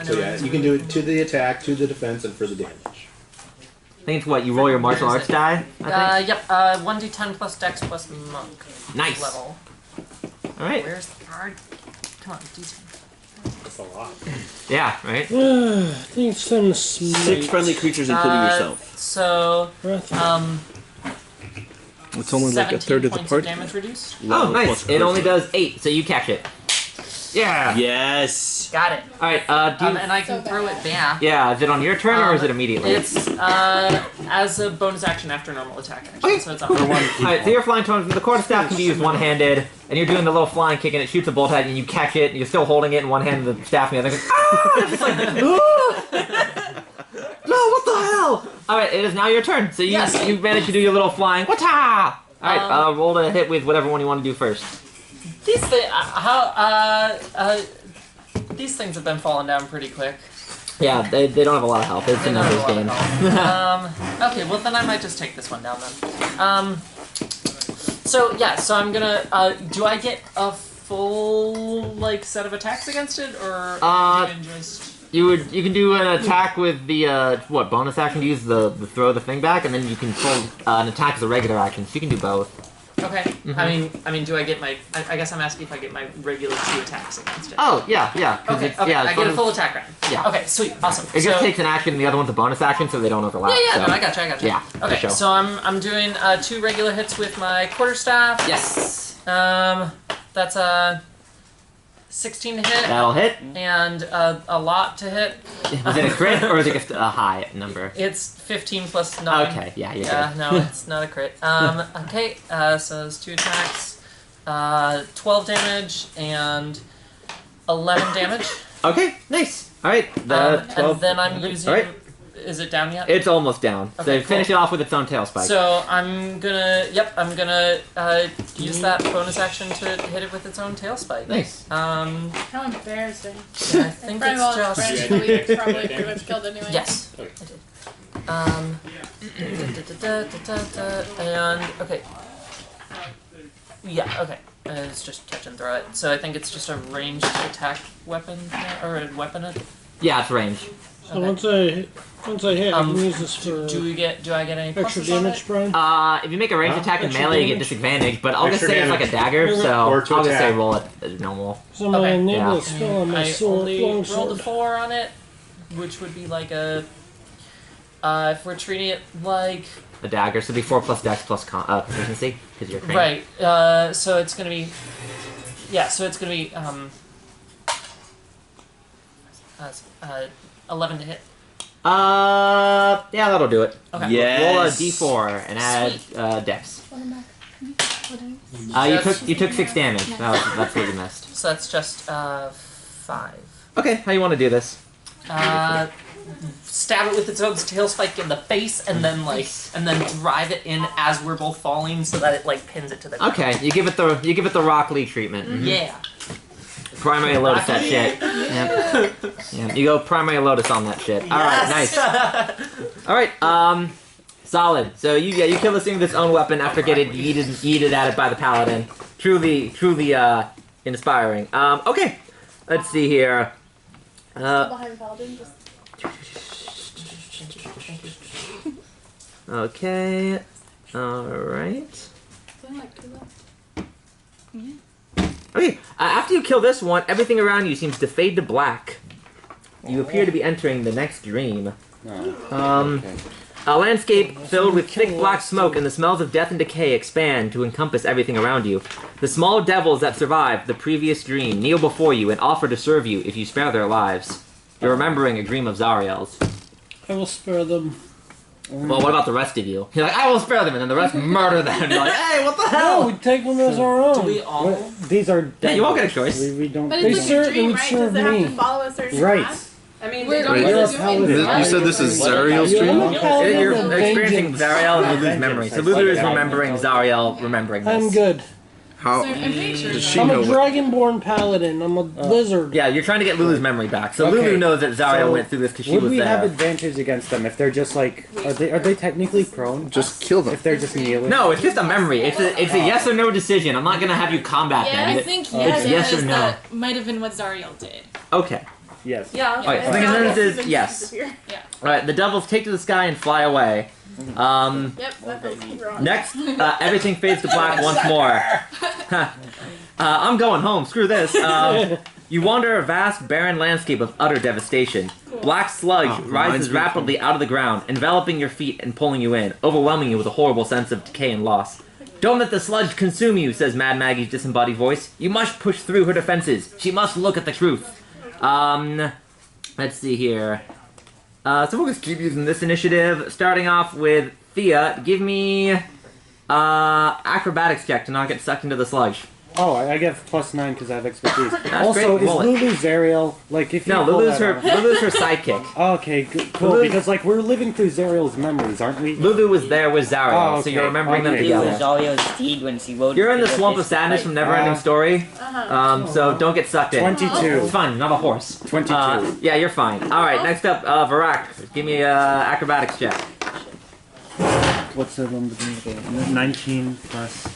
So yeah, you can do it to the attack, to the defense, and for the damage. I think it's what, you roll your martial arts die? I think? Yep. 1d10 plus dex plus monk. Nice. Level. Alright. Where's the card? Come on, d10. That's a lot. Yeah, right? I think it's time to smite. 6 friendly creatures, including yourself. So, It's only like a 17 third of the points party. damage reduced. Oh, nice. It only does 8, so you catch it. Yeah. Yes! Got it. Alright, do you... And I can throw it back. Yeah, is it on your turn or is it immediately? It's as a bonus action after normal attack action. Okay, So it's cool. on Alright, so you're flying towards the quarterstaff can be used one-handed, and you're doing the little flying kick, and it shoots a bolt at you, and you catch it, and you're still holding it in one hand, and the staff in the other. It's just like, no, what the hell? Alright, it is now your turn. So you Yes. you managed to do your little flying. Wata! Alright, roll to hit with whatever one you want to do first. These these things have been falling down pretty quick. Yeah, they don't have a lot of health. It's a They don't numbers have a game. lot of health. Okay, well then I might just take this one down then. So yeah, so I'm gonna. Do I get a full like set of attacks against it, or do you just? You can do an attack with the what bonus action to use the throw the thing back, and then you can pull an attack as a regular action. So you can do both. Okay. Mm-hmm. I mean, do I get my? I guess I'm asking if I get my regular 2 attacks against it. Oh yeah. 'Cause Okay. it's- Okay. yeah, I it's get a bonus- full attack round. Yeah. Okay. Sweet. Awesome. It just takes an action, and the other one's a bonus action, so they don't overlap. Yeah. so. No, I gotcha. Yeah. Okay. for sure. So I'm doing 2 regular hits with my quarterstaff. Yes. That's a 16 to hit. That'll hit. And a lot to hit. Is it a crit or is it just a high number? It's 15 plus 9. Okay, yeah, you're Yeah, good. no, it's not a crit. Okay, so it's 2 attacks, 12 damage, and 11 damage. Okay, nice. Alright, and then I'm using... Alright. Is it down yet? It's almost down. Okay, So finish it off with its own tail spike. So I'm gonna use that bonus action to hit it with its own tail spike. Nice. How embarrassing. I think Friend it's of all just... friends, so we probably pretty much killed anyway. Yes. Okay. I did. And okay. Yeah. Okay. It's just catch and throw it. So I think it's just a ranged attack weapon or a weapon. Yeah, it's range. So once I hit, I can use this for. Do I get any extra pluses on damage, it? Brian? If you make a ranged attack in Extra melee, you get damage? disadvantage. But I'll just Extra say it's like a dagger, so Or to I'll just say attack. roll it as normal. So I'm gonna Okay. enable Yeah. a spell on my I sword. only Long rolled a sword. 4 on it, which would be like a. If we're treating it like. A dagger, so it'd be 4 plus dex plus proficiency, because you're trained. Right. So it's gonna be. Yeah. So it's gonna be 11 to hit. Yeah, that'll do it. Okay. Yes. Roll a d4 and add dex. You took 6 damage. That's what you missed. So that's just 5. Okay, how you want to do this? Stab it with its own tail spike in the face, and then drive it in as we're both falling, so that it like pins it to the ground. Okay, you give it the Rock Lee treatment. Mhm. Yeah. Primary Lotus that shit. Yep. Yeah, you go Primary Lotus on that shit. All right, nice. All right, solid. So you kill this thing with its own weapon after getting yeeted at it by the paladin. Truly inspiring. Okay, let's see here. Behind Paladin, just. Okay. All right. Okay, after you kill this one, everything around you seems to fade to black. You appear to be entering the next dream. A landscape filled with thick black smoke and the smells of death and decay expand to encompass everything around you. The small devils that survived the previous dream kneel before you and offer to serve you if you spare their lives. You're remembering a dream of Zariel's. I will spare them. Well, what about the rest of you? You're like, I will spare them, and then the rest murder them. You're like, hey, what the hell? No, we take them as our own. Do we all? These are. Yeah, you won't get a choice. We don't. But They it's like serve- a it dream, would right? serve Does it have me. to follow a certain Right. path? I mean, We're Wait, You're a doing paladin. You said this is Zariel's I'm dream? a paladin You're of experiencing vengeance. Zariel and Lulu's memory. So Lulu is remembering Zariel remembering this. I'm good. How So I'm pretty sure does she I'm know a what? dragonborn paladin. I'm a lizard. Yeah, you're trying to get Lulu's memory back. So Okay. Lulu knows that Zariel So, went through this because she Would was we have there. advantage against them if they're just like? Are they technically prone? Just kill them. If they're just kneeling? No, it's just a memory. It's a yes or no decision. I'm not gonna have you combat Yeah, them. I think It's yes, yes or because no. that might have been what Zariel did. Okay. Yes. Yeah. Alright, so the consensus is yes. Yeah. Alright, the devils take to the sky and fly away. Yep, that feels wrong. Next, everything fades to black once more. I'm going home. Screw this. You wander a vast, barren landscape of utter devastation. Black sludge rises rapidly out of the ground, enveloping your feet and pulling you in, overwhelming you with a horrible sense of decay and loss. Don't let the sludge consume you, says Mad Maggie's disembodied voice. You must push through her defenses. She must look at the truth. Let's see here. So we'll just keep using this initiative. Starting off with Thea, give me acrobatics check to not get sucked into the sludge. Oh, I get +9 because I have expertise. That's Also, great. is Roll it. Lulu Zariel like if you No, pull Lulu's that her sidekick. off- Okay, cool. Lulu- Because like we're living through Zariel's memories, aren't we? Lulu was there with Zariel, Oh, so okay. you're remembering them Okay. It was together. Zariel's deed when she wrote. You're in the wrote swamp this of sadness from fight. Neverending Story, so don't get sucked in. 22. It's fun, not a horse. 22. Yeah, you're fine. Alright, next up, Varak. Give me acrobatics check. What's the one between 19 plus?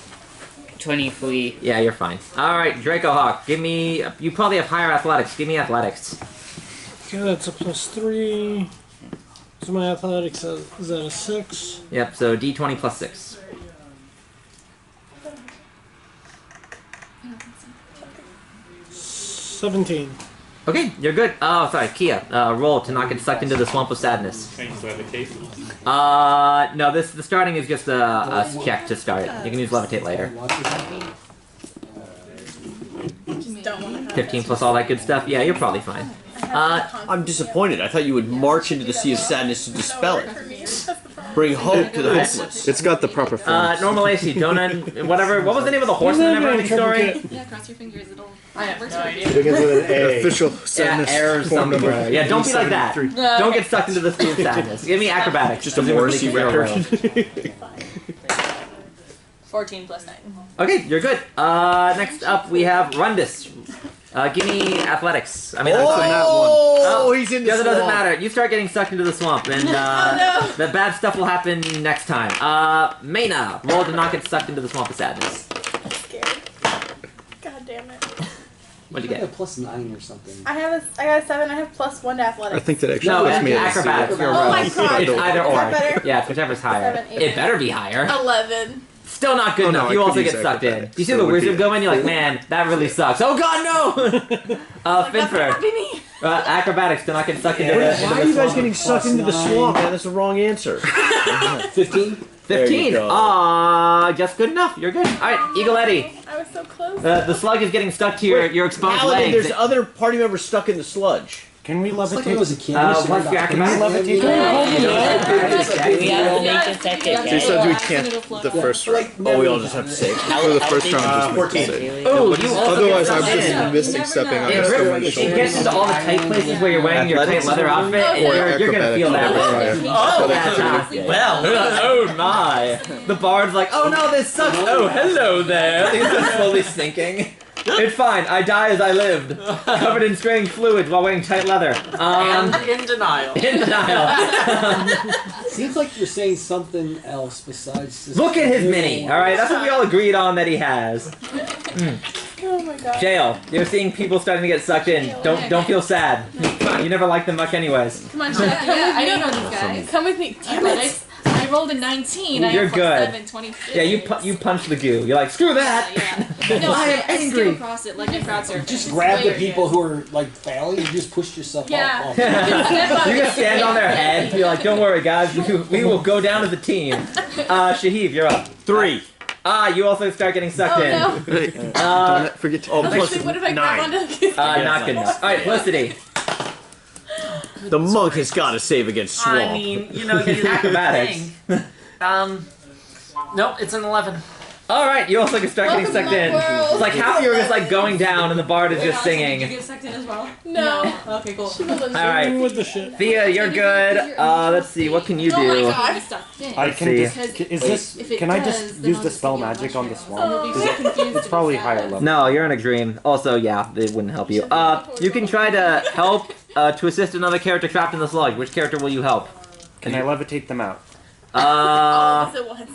23. Yeah, you're fine. Alright, Draco Hawk, give me... You probably have higher athletics. Give me athletics. Okay, that's a +3. So my athletics is at a 6. Yep, so D20 plus 6. $17. Okay, you're good. Oh, sorry, Kia. Roll to not get sucked into the swamp of sadness. Can I use levitate? No, the starting is just a check to start. You can use levitate later. Just don't want to have 15 plus all that good stuff. Yeah, you're probably fine. I'm disappointed. I thought you would march into the Sea of Sadness to dispel it. Bring hope to the hopeless. It's got the proper form. Normal AC, Jonan, whatever. What was the name of the horse in the Neverending Story? Yeah, cross your fingers. It'll. I have no idea. Begins with an A. Official Yeah, sadness error form something. number. Yeah, don't be like that. 73. Don't get sucked into the Sea of Sadness. Give me acrobatics. Just a Presumably Morrissey you're record. around. 14 plus 9. Okay, you're good. Next up we have Rundus. Give me athletics. I mean, Oh, he's in the it doesn't swamp. matter. You start getting sucked into the swamp, and the bad stuff will happen next time. Mayna, roll to not get sucked into the swamp of sadness. I'm scared. God damn it. What'd you I get? have a +9 or something. I got a 7. I have +1 to athletics. I think that actually No, puts and me at a acrobatics. You're Oh rogue. my God. It's either Is or. that better? Yeah, it's whichever's higher. 7, 8, It better be higher. 11. Still not good Oh, no, enough. I You could also use get sucked in. acrobatics, You see so the it would wizard be- go in? You're like, man, that really sucks. Oh God, no! That's Finford. not be me. Acrobatics to not get sucked into the Why are you guys swamp. getting sucked into the swamp, man? That's the wrong answer. 15? 15. Just good enough. You're good. All right, Eagle Eddie. I was so close. The slug is getting stuck to your exposed Paladin, legs. there's other party members stuck in the sludge. Can we It's like when I levitate? was a kid. I used to what's run your back. acrobatics? We have to make a second, She guys. said we can't the first round. Oh, we all just have to say. For the first round, just 14. say. Oh, you also Otherwise, get I'm sucked just in. missing stepping on It the gets into all the tight places where you're wearing your tight Athletics. leather outfit, and you're gonna feel that. Oh, that's hot. Well, oh my. The bard's like, oh no, this sucks. Oh, hello there. Things are slowly sinking. It's fine. I die as I lived, covered in strange fluids while wearing tight leather. And in denial. In denial. Seems like you're saying something else besides this. Look at his mini. All right, that's what we all agreed on that he has. Oh my God. Jail. You're seeing people starting to get sucked in. Don't feel sad. You never liked them much, anyways. Come on, Chef. I don't know these guys. Come with me. Damn it. I rolled a 19. I You're have good. +7, 26. Yeah, you punch the goo. You're like, screw that. Yeah. No, I am I angry. skim across it like a crowd surfer. Just grab the people who are like failing and just push yourself Yeah. off. You just stand on their head. You're like, don't worry, guys. We will go down as a team. Shahib, you're up. 3. You also start getting sucked Oh in. no. Don't forget to. Actually, what if I grab onto his Not good enough. All right, Felicity. The monk has got to save against swamp. I mean, you know, he's Acrobatics. Nope, it's an 11. All right, you also can start getting Welcome sucked to my in. world. It's like half of you are just like going down, and the bard is just Did you singing. get sucked in as well? No. Okay, cool. All right, With the shit. Thea, you're good. Let's see, what can you Oh my do? God. I Let's can see. just. Is this? If it Can I does, just then use I'll the just spell give you a magic on the mushroom. swamp? Oh, Is so it- confused It's if probably it's higher bad. level. No, you're in a dream. Also, yeah, it wouldn't help you. You can try to help to assist another character trapped in the slug. Which character will you help? Can I levitate them out? All of us at once.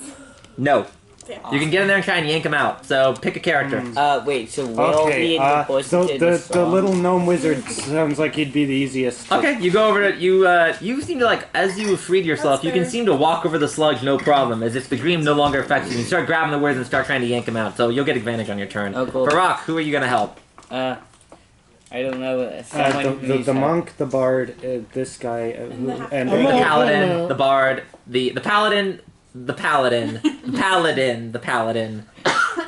No. Damn. You can get in there and try and yank him out. So pick a character. Wait, so we'll be in the bush so in the swamp? little gnome wizard sounds like he'd be the easiest. Okay, you go over to you seem to like as you freed yourself, you can seem to walk over the sludge no problem, as if the dream no longer affects you. You start grabbing the words and start trying to yank him out. So you'll get advantage on your turn. Oh, cool. Barak, who are you gonna help? I don't know. Someone The monk, the bard, this guy, and The paladin, the bard, the paladin, the paladin, the paladin, the paladin,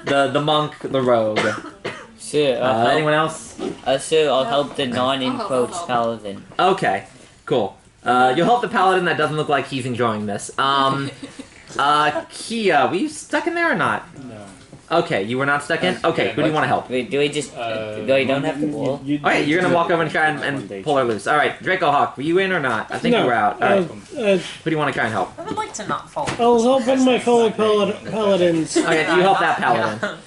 the monk, the rogue. Sure. Anyone else? Sure, I'll help the non-encroached paladin. Okay, cool. You'll help the paladin that doesn't look like he's enjoying this. Kia, were you stuck in there or not? No. Okay, you were not stuck in? Okay, who do you want to help? Wait, do we just... do I don't have to roll? Alright, you're gonna walk over and try and pull her loose. Alright, Draco Hawk, were you in or not? I think No. you were out. Alright, Who who do you want to try and help? I would like to not fall. I'll help one of my fellow paladins. Okay, you help that paladin.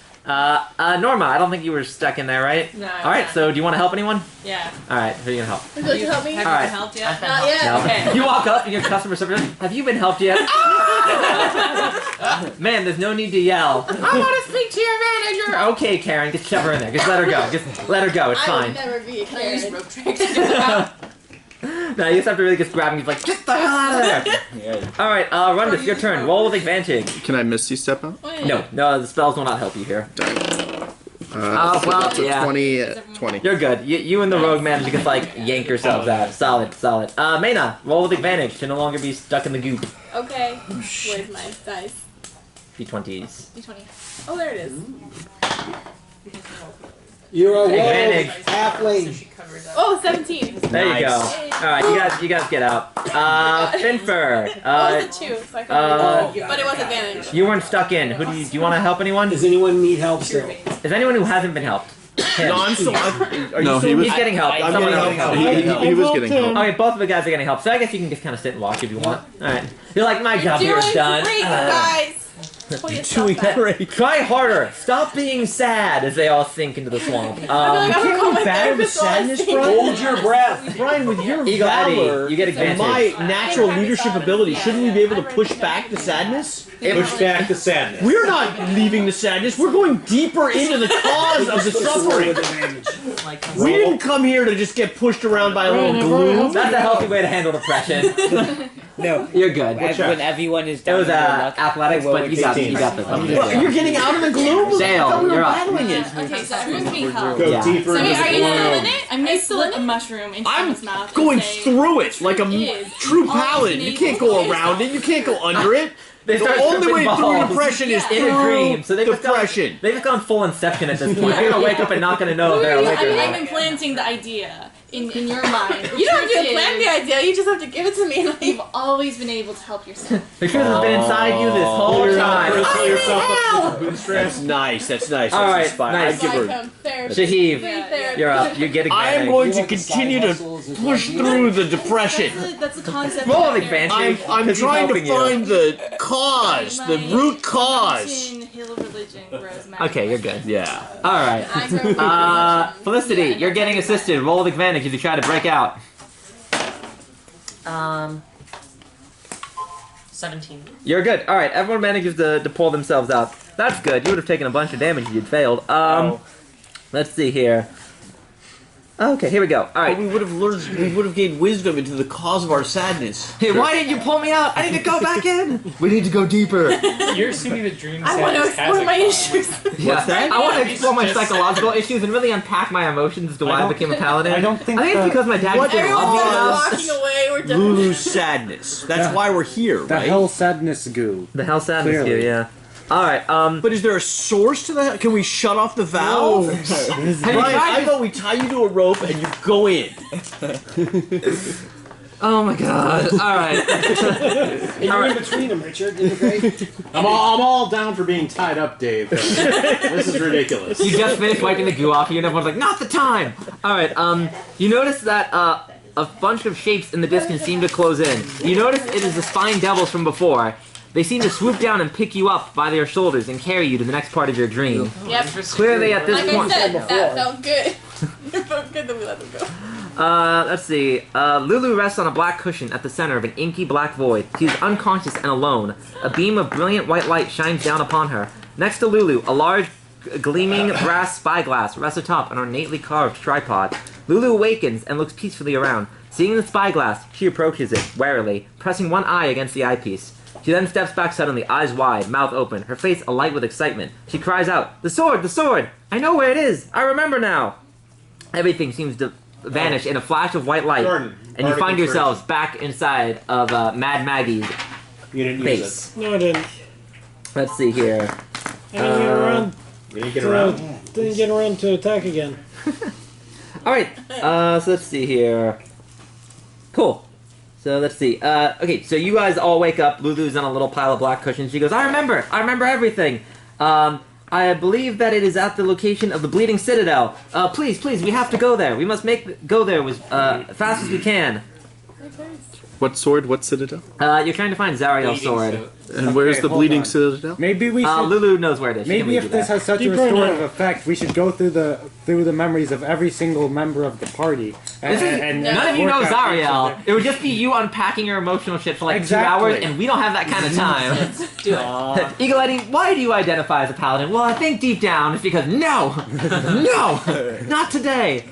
Norma, I don't think you were stuck in there, right? No. Alright, so do you want to help anyone? Yeah. Alright, who are you gonna help? Would you like to help me? Have Alright. you been helped yet? Not yet. No. Okay. You walk up and your customer service, have you been helped yet? Man, there's no need to yell. I want to speak to your manager. Okay, Karen, just shove her in there. Just let her go. Just let her go. It's I fine. would never be a Can I use Karen. rope trick to get them out? No, you just have to really just grab him. He's like, get the hell out of there. All right, Rundus, your turn. Roll with advantage. Can I Misty Step out? No, the spells will not help you here. Well, well, yeah. 20. You're good. You and the rogue man just like yank yourselves out. Solid. Mayna, roll with advantage to no longer be stuck in the goop. Okay. Where's my dice? D20s. D20. Oh, there it is. You're a Advantage. rogue halfling. Oh, 17. There you go. Alright, you guys get out. Finfer. Oh, it's a 2, so I can but it was advantage. You weren't stuck in. Who do you want to help anyone? Does anyone need help still? Is anyone who hasn't been helped? Him. No, I'm still. Are No, you he still? was- He's getting help. I'm Someone getting else. help. He was getting help. Okay, both of the guys are getting help. So I guess you can just kind of sit and watch if you want. Alright. You're like, my job here Doing is done. great, guys. Pull yourself Doing back. that right. Try harder. Stop being sad as they all sink into the swamp. I feel like I'm gonna call my therapist while I sadness, sing. Brian. Hold your breath. Brian, with your Eagle Eddie, valor you get and advantage. my natural leadership ability, shouldn't we be able to push back the sadness? Push back the sadness. We're not leaving the sadness. We're going deeper into the cause of the suffering. We didn't come here to just get pushed around by a little gloom. That's a healthy way to handle depression. No, You're good. when everyone is It down was in their luck, athletics, I will but you got this. You got this. What, you're getting out of the gloom? I Dale, thought we were you're up. battling it. Okay, so everyone's being held. Go Yeah. deeper So into are you the still in gloom. it? I'm gonna slip a mushroom into I'm someone's mouth. going and say, through it like a is true all paladin. You can't go around it. You can't go under it. They The start only way tripping through balls depression is in a dream. through So they've just depression. they've gone full Inception at this point. They're gonna wake up and not gonna know if they're awake or I'm not. implanting the idea in your mind. You don't have to plan the idea. You just have to give it to me. You've always been able to help yourself. The truth has been inside you this whole time. Pull yourself up to the bootstraps. That's nice. That's nice. All right, That's inspiring. nice. I'd give her. Like, therapist. Shaheed, Therapist. you're up. You get I am advantage. going to continue to push through the depression. That's the concept. Roll of an advantage. I'm 'cause he's trying to helping you. find the cause, the root cause. Hill of religion grows magic. Okay, you're good. Yeah. All right. I grow Felicity, you're getting assisted. Roll with advantage as you try to break out. 17. You're good. All right. Everyone manages to pull themselves out. That's good. You would have taken a bunch of damage if you'd failed. Let's see here. Okay, here we go. All But right. we would have learned. We would have gained wisdom into the cause of our sadness. Hey, why didn't you pull me out? I need to go back in. We need to go deeper. You're assuming the dream I want to sadness has explore a my cause. issues. Yeah. that? I want to explore my Just- psychological issues and really unpack my emotions as to why I became a paladin. I don't think it's that- because my dad What didn't love me enough. Walking away, we're done. Lulu's sadness. That's why we're here, The right? hell sadness goo. The hell sadness Clearly. here, yeah. All right. But is there a source to that? Can we shut off the valve? Have you Brian, tried I thought we tie you to a rope and you go in. Oh my god. Alright. And you're in between them, Richard. Isn't it great? I'm all down for being tied up, Dave. This is ridiculous. You just finished wiping the goo off you and everyone's like, not the time! Alright, you notice that, a bunch of shapes in the distance seem to close in. You notice it is the spine devils from before. They seem to swoop down and pick you up by their shoulders and carry you to the next part of your dream. Yep. Clearly at this Like point... I said, that felt good. It felt good that we let them go. Let's see. Lulu rests on a black cushion at the center of an inky black void. She is unconscious and alone. A beam of brilliant white light shines down upon her. Next to Lulu, a large, gleaming brass spyglass rests atop an ornately carved tripod. Lulu awakens and looks peacefully around. Seeing the spyglass, she approaches it, warily, pressing one eye against the eyepiece. She then steps back suddenly, eyes wide, mouth open, her face alight with excitement. She cries out, "The sword! The sword! I know where it is! I remember now!" Everything seems to vanish in a flash of white light, Jordan, and you find yourselves back inside of Mad Maggie's You didn't use base. No, I didn't. Let's see here. I didn't get around. You didn't get around. Didn't get around to attack again. Alright, so let's see here. Cool. So let's see. Okay, so you guys all wake up. Lulu's on a little pile of black cushions. She goes, I remember everything. I believe that it is at the location of the Bleeding Citadel. Please, we have to go there. We must go there as fast as we can. What sword? What citadel? You're trying to find Zariel's sword. And where's the hold bleeding on. citadel? Maybe we should. Lulu knows where it is. She can Maybe lead if you this there. has such a Keep going restorative now. effect, we should go through the memories of every single member of the party. None of you know Zariel. It would just be you unpacking your emotional shit for like Exactly. 2 hours, and we don't have that kind of time. Do it. Eagle Eddie, why do you identify as a paladin? Well, I think deep down it's because no, not today.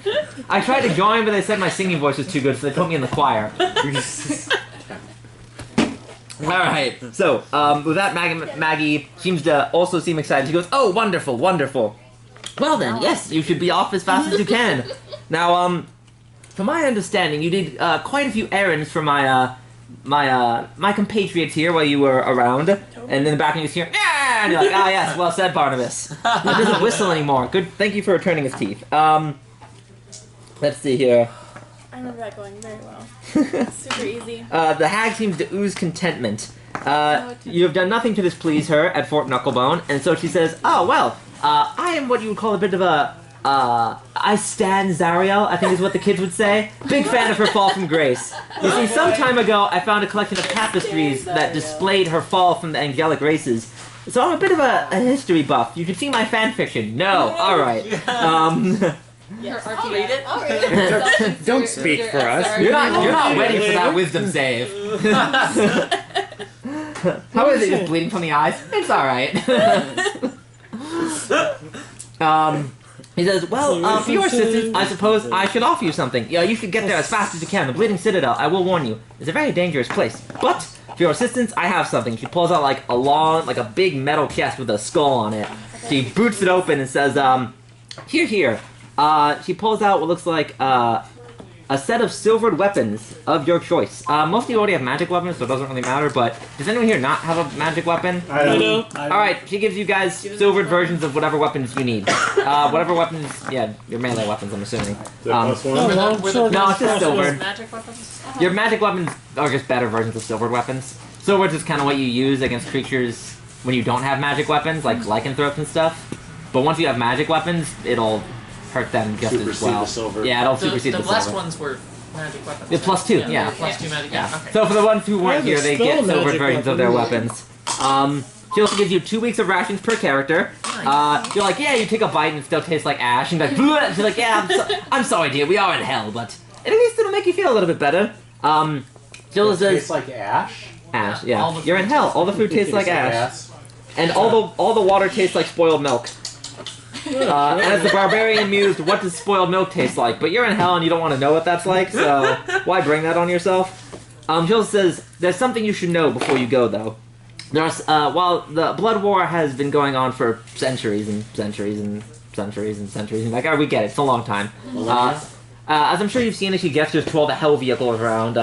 I tried to join, but they said my singing voice was too good, so they put me in the choir. All right. So with that, Maggie seems to also seem excited. She goes, "Oh, wonderful, wonderful. Well then, yes, you should be off as fast as you can." Now, from my understanding, you did quite a few errands for my compatriots here while you were around, and in the back you just hear, "Ah!" And you're like, "Ah, yes, well said, Barnabas." He doesn't whistle anymore. Good. Thank you for returning his teeth. Let's see here. I remember that going very well. Super easy. The hag seems to ooze contentment. You have done nothing to displease her at Fort Knucklebone, and so she says, "Oh, well, I am what you would call a bit of a, I stan Zariel, I think is what the kids would say. Big fan of her fall from grace. You see, some time ago, I found a collection of tapestries that displayed her fall from the angelic races. So I'm a bit of a history buff. You can see my fan fiction. No, all right. Yes, I'll read it. I'll read it. Don't speak for us. You're not ready for that wisdom save. How is it? Just bleeding from the eyes? It's all right. He says, well, for your assistance, I suppose I should offer you something. Yeah, you should get there as fast as you can. The Bleeding Citadel, I will warn you, is a very dangerous place. But for your assistance, I have something. She pulls out like a big metal chest with a skull on it. She boots it open and says, here. She pulls out what looks like a set of silvered weapons of your choice. Most of you already have magic weapons, so it doesn't really matter, but does anyone here not have a magic weapon? I do. Alright, she gives you guys silvered versions of whatever weapons you need. Whatever weapons, yeah, your melee weapons, I'm assuming. No, it's just silvered. Magic weapons? Your magic weapons are just better versions of silvered weapons. Silvered is kind of what you use against creatures when you don't have magic weapons, like lycanthropes and stuff. But once you have magic weapons, it'll hurt them just as well. The silver. Yeah, it'll supersede the silver. The blessed ones were magic weapons. Yeah, +2, yeah. +2 magic, yeah. Okay. So for the ones who weren't here, they get silver magic versions of their weapons. She also gives you 2 weeks of rations per character. You're like, yeah, you take a bite and it still tastes like ash. And like, bleh. She's like, yeah, I'm sorry, dear, we are in hell, but at least it'll make you feel a little bit better. Jill says, tastes like ash? Ash, yeah. You're in hell. All the food tastes like ash. And all the water tastes like spoiled milk. And as the barbarian mused, what does spoiled milk taste like? But you're in hell and you don't want to know what that's like, so why bring that on yourself? Jill says, there's something you should know before you go, though. While the Blood War has been going on for centuries and centuries and centuries and centuries, and like, we get it, it's a long time. As I'm sure you've seen as she gestures to all the hell vehicles around,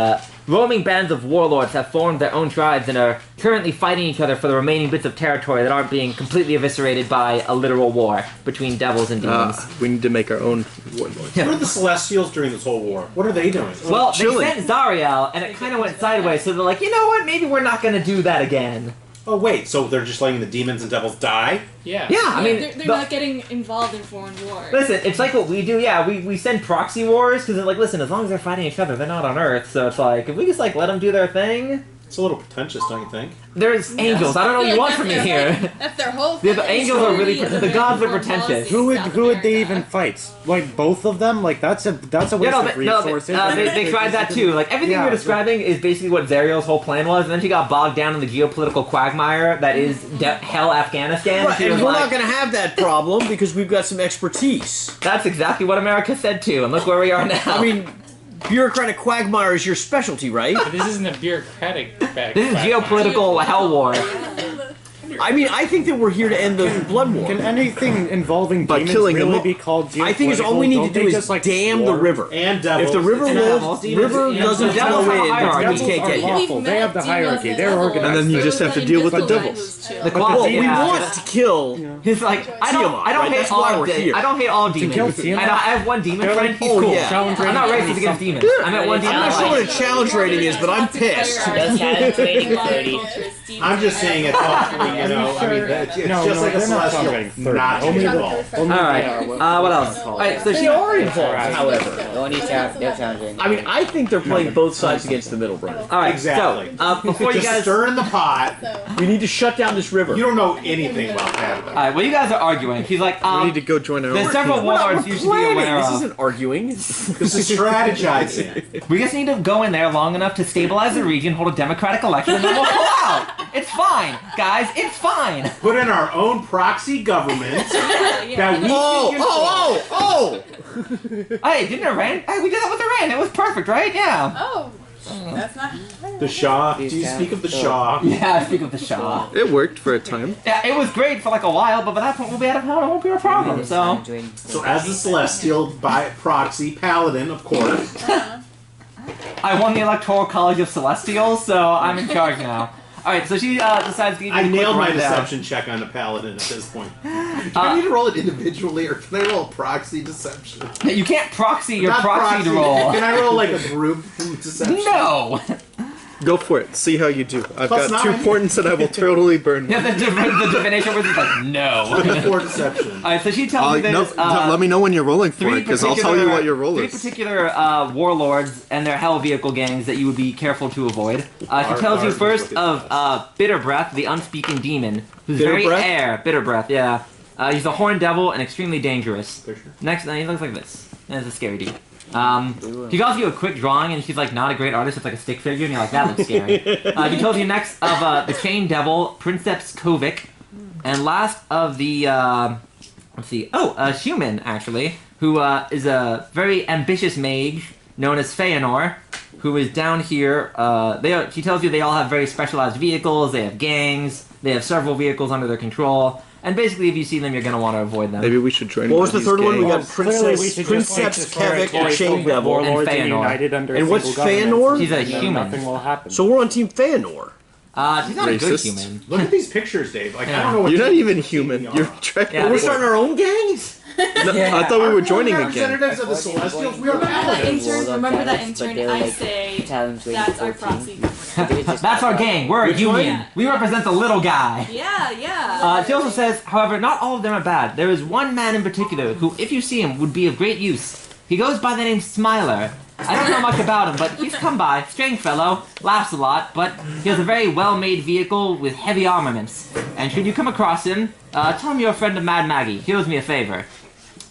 roaming bands of warlords have formed their own tribes and are currently fighting each other for the remaining bits of territory that aren't being completely eviscerated by a literal war between devils and demons. We need to make our own warlords. What are the Celestials during this whole war? What are they doing? Well, they sent Zariel, and it kind of went sideways, so they're like, you know what, maybe we're not going to do that again. Oh, wait, so they're just letting the demons and devils die? Yeah, I mean... They're not getting involved in foreign war. Listen, it's like what we do, yeah, we send proxy wars, because they're like, listen, as long as they're fighting each other, they're not on Earth, so it's like, if we just, like, let them do their thing... It's a little pretentious, don't you think? There's angels, I don't know what you want from me here. That's their whole thing. The angels are really... The gods are pretentious. Who would they even fight? Like, both of them? Like, that's a waste of resources. They tried that too. Like, everything you're describing is basically what Zariel's whole plan was, and then she got bogged down in the geopolitical quagmire that is hell Afghanistan. Right, and we're not going to have that problem because we've got some expertise. That's exactly what America said too, and look where we are now. I mean... Bureaucratic quagmire is your specialty, right? But this isn't a bureaucratic This is geopolitical hell war. I mean, I think that we're here to end the blood war. Can anything involving by demons killing really them be called geopolitical? I think all we need to do is like dam the river. And devils. If the river doesn't flow in, demons can't get here. They have the hierarchy. They're organized. And then you just have to deal with the devils. Well, we want to kill. He's like, I don't hate all demons. I have one demon friend. He's cool. I'm not racist against demons. I met one demon. I'm not sure what a challenge rating is, but I'm pissed. I'm just saying it's all, you know, I mean, it's just like a Celestial not involved. Alright, what else? Alright, so They are involved, however. They're challenging. I mean, I think they're playing both sides against the middle, brother. Alright, Exactly. so, before you Just guys... stir in the pot. We need to shut down this river. You don't know anything about that. Alright, well you guys are arguing. He's like, We need to go join our there's own several team. warlords you should be aware This of. isn't arguing. This is strategizing. We just need to go in there long enough to stabilize the region, hold a democratic election, and then we'll pull out! It's fine, guys, it's fine! Put in our own proxy government that we Hey, didn't Iran? Hey, we did that with Iran, it was perfect, right? Yeah. Oh, that's not... The Shah. Do you speak of the Shah? Yeah, I speak of the Shah. It worked for a time. Yeah, it was great for like a while, but by that point we'll be out of hell and it won't be a problem, so... So as the Celestial by proxy paladin, of course. I won the Electoral College of Celestials, so I'm in charge now. Alright, so she decides to give you I a quick nailed my rundown. deception check on the paladin at this point. Do I need to roll it individually, or can I roll a proxy deception? You can't proxy your Not proxy to roll. Can I roll like a group deception? No! Go for it. See how you do. I've Plus got 2 9. portents and I will totally burn Yeah, one. the divination wizard's like, no. 4 deception. Alright, so she tells you there's let me know when you're rolling for it, because I'll tell you what your roll 3 is. particular warlords and their hell vehicle gangs that you would be careful to avoid. She tells you first of Bitter Breath, the unspeaking demon, who's Bitter very Breath? Bitter Breath, yeah. He's a horned devil and extremely dangerous. Next, he looks like this. That's a scary dude. She calls you a quick drawing, and she's like not a great artist. It's like a stick figure, and you're like, that looks scary. She tells you next of the Chain Devil, Princeps Kovic, and last of the let's see, a human actually, who is a very ambitious mage known as Feanor, who is down here. She tells you they all have very specialized vehicles. They have gangs. They have several vehicles under their control. And basically, if you see them, you're going to want to avoid them. Maybe we should join. What was the these third one? We gangs. got Princeps Kevik, and Chain Devil, and Feanor. United under And a what's single government, Feanor? She's a then human. Nothing will happen. So we're on Team Feanor. She's not a good Racist. human. Look at these pictures, Dave. Like, I Yeah. don't know what You're not team even you're human. on. You're Trek. Yeah, We're starting our own gangs? No, I thought we were joining again. Representatives of the Celestials. We are Remember that paladins. intern? Remember that intern? they're I like say Talons range that's our 14. proxy. That's our gang. We're a Which one? union. We represent the little guy. Yeah. She also says, however, not all of them are bad. There is one man in particular who, if you see him, would be of great use. He goes by the name Smiler. I don't know much about him, but he's come by. Strange fellow, laughs a lot, but he has a very well-made vehicle with heavy armaments. And should you come across him, tell him you're a friend of Mad Maggie. He owes me a favor.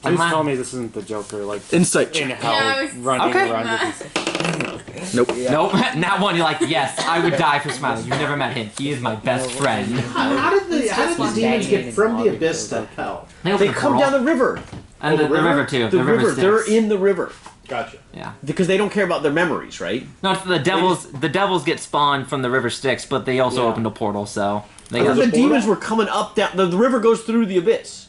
Please tell me this isn't the Joker, like Insight in check. hell, Yeah, I was running Okay. around with his... Nope. Nope, not one. You're like, yes, I would die for Smiler. You've never met him. He is my best friend. How did the demons get from the abyss to hell? They come down the river. And the river too. The river. Styx. They're in the river. Gotcha. Yeah. Because they don't care about their memories, right? No, the devils get spawned from the river Styx, but they also opened a portal, so they I got thought the demons were coming up down. The river goes through the abyss.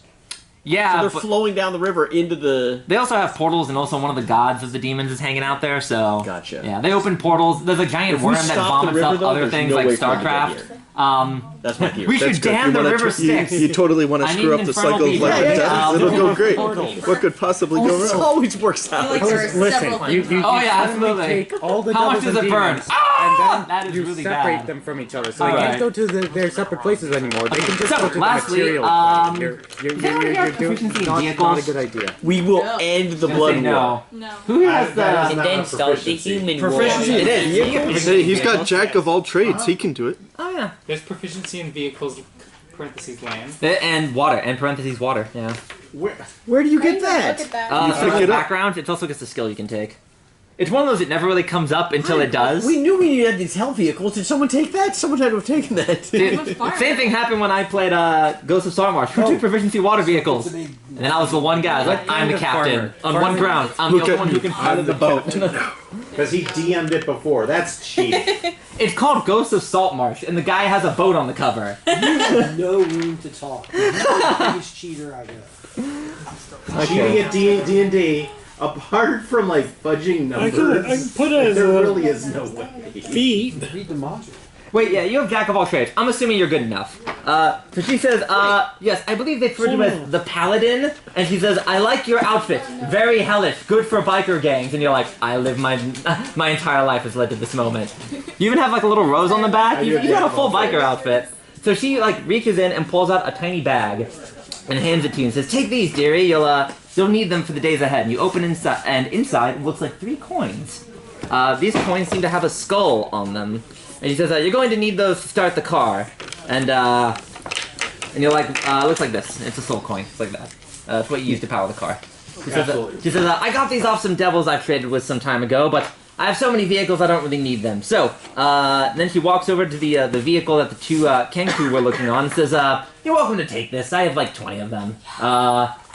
Yeah, So they're but flowing down the river into the. they also have portals, and also one of the gods of the demons is hanging out there. So Gotcha. Yeah, they open portals. There's a giant If we worm that stop the vomits river, up though, other there's things no like way for them to get StarCraft. here. That's my theory. We That's should good. dam You the wanna river tr- you- Styx. You totally want to I need screw an up the infernal cycle of beast. life and Yeah, death. yeah. It'll go great. Portal. What could possibly go It wrong? always works out. Like there's several Listen, you things. Oh, yeah, suddenly absolutely. take all the How much devils does and it burn? demons, and then That is you really separate bad. them from each other, so they Alright. can't go to their separate places anymore. They can just So, go to lastly, the material. anyone here have You're proficiency in not vehicles? a good idea. We will No. end the I was blood gonna say war. no. No. Who here has That is the? And not then a start the proficiency. human Proficiency. war. It is. You get proficiency Hey, in he's got vehicles. jack of all trades. He can do it. Oh yeah. There's proficiency in vehicles, parentheses land. And water, and parentheses water. Yeah. Where do you get Look that? at that. You So pick the it up. background, it's also just a skill you can take. It's one of those that never really comes up until it does. We knew we had these hell vehicles. Did someone take that? Someone had to have taken that. Dude, same thing happened when I played Ghost of Saltmarsh. Who took proficiency water vehicles? And then I was the one guy. I was like, I'm the captain. On one ground. I'm the Look only at one who me. can pilot the boat. Because he DM'd it before. That's cheap. It's called Ghost of Saltmarsh, and the guy has a boat on the cover. You have no room to talk. You're the biggest cheater I know. Cheating at D&D, apart from like fudging numbers, I can put it as there a really is no way. feat. Read the module. Wait, yeah, you have Jack of all trades. I'm assuming you're good enough. So she says, yes, I believe they refer to you as the Paladin, and she says, I like your outfit. Very hellish, good for biker gangs. And you're like, I live my entire life has led to this moment. You even have like a little rose on the back. You got a full biker outfit. So she like reaches in and pulls out a tiny bag and hands it to you and says, take these, dearie. You'll need them for the days ahead. And you open inside, and inside it looks like 3 coins. These coins seem to have a skull on them. And he says, you're going to need those to start the car. And you're like, looks like this. It's a soul coin. It's like that. That's what you use to power the car. She says, I got these off some devils I traded with some time ago, but I have so many vehicles I don't really need them. So, then she walks over to the vehicle that the 2 Kenku were looking on and says, you're welcome to take this. I have like 20 of them.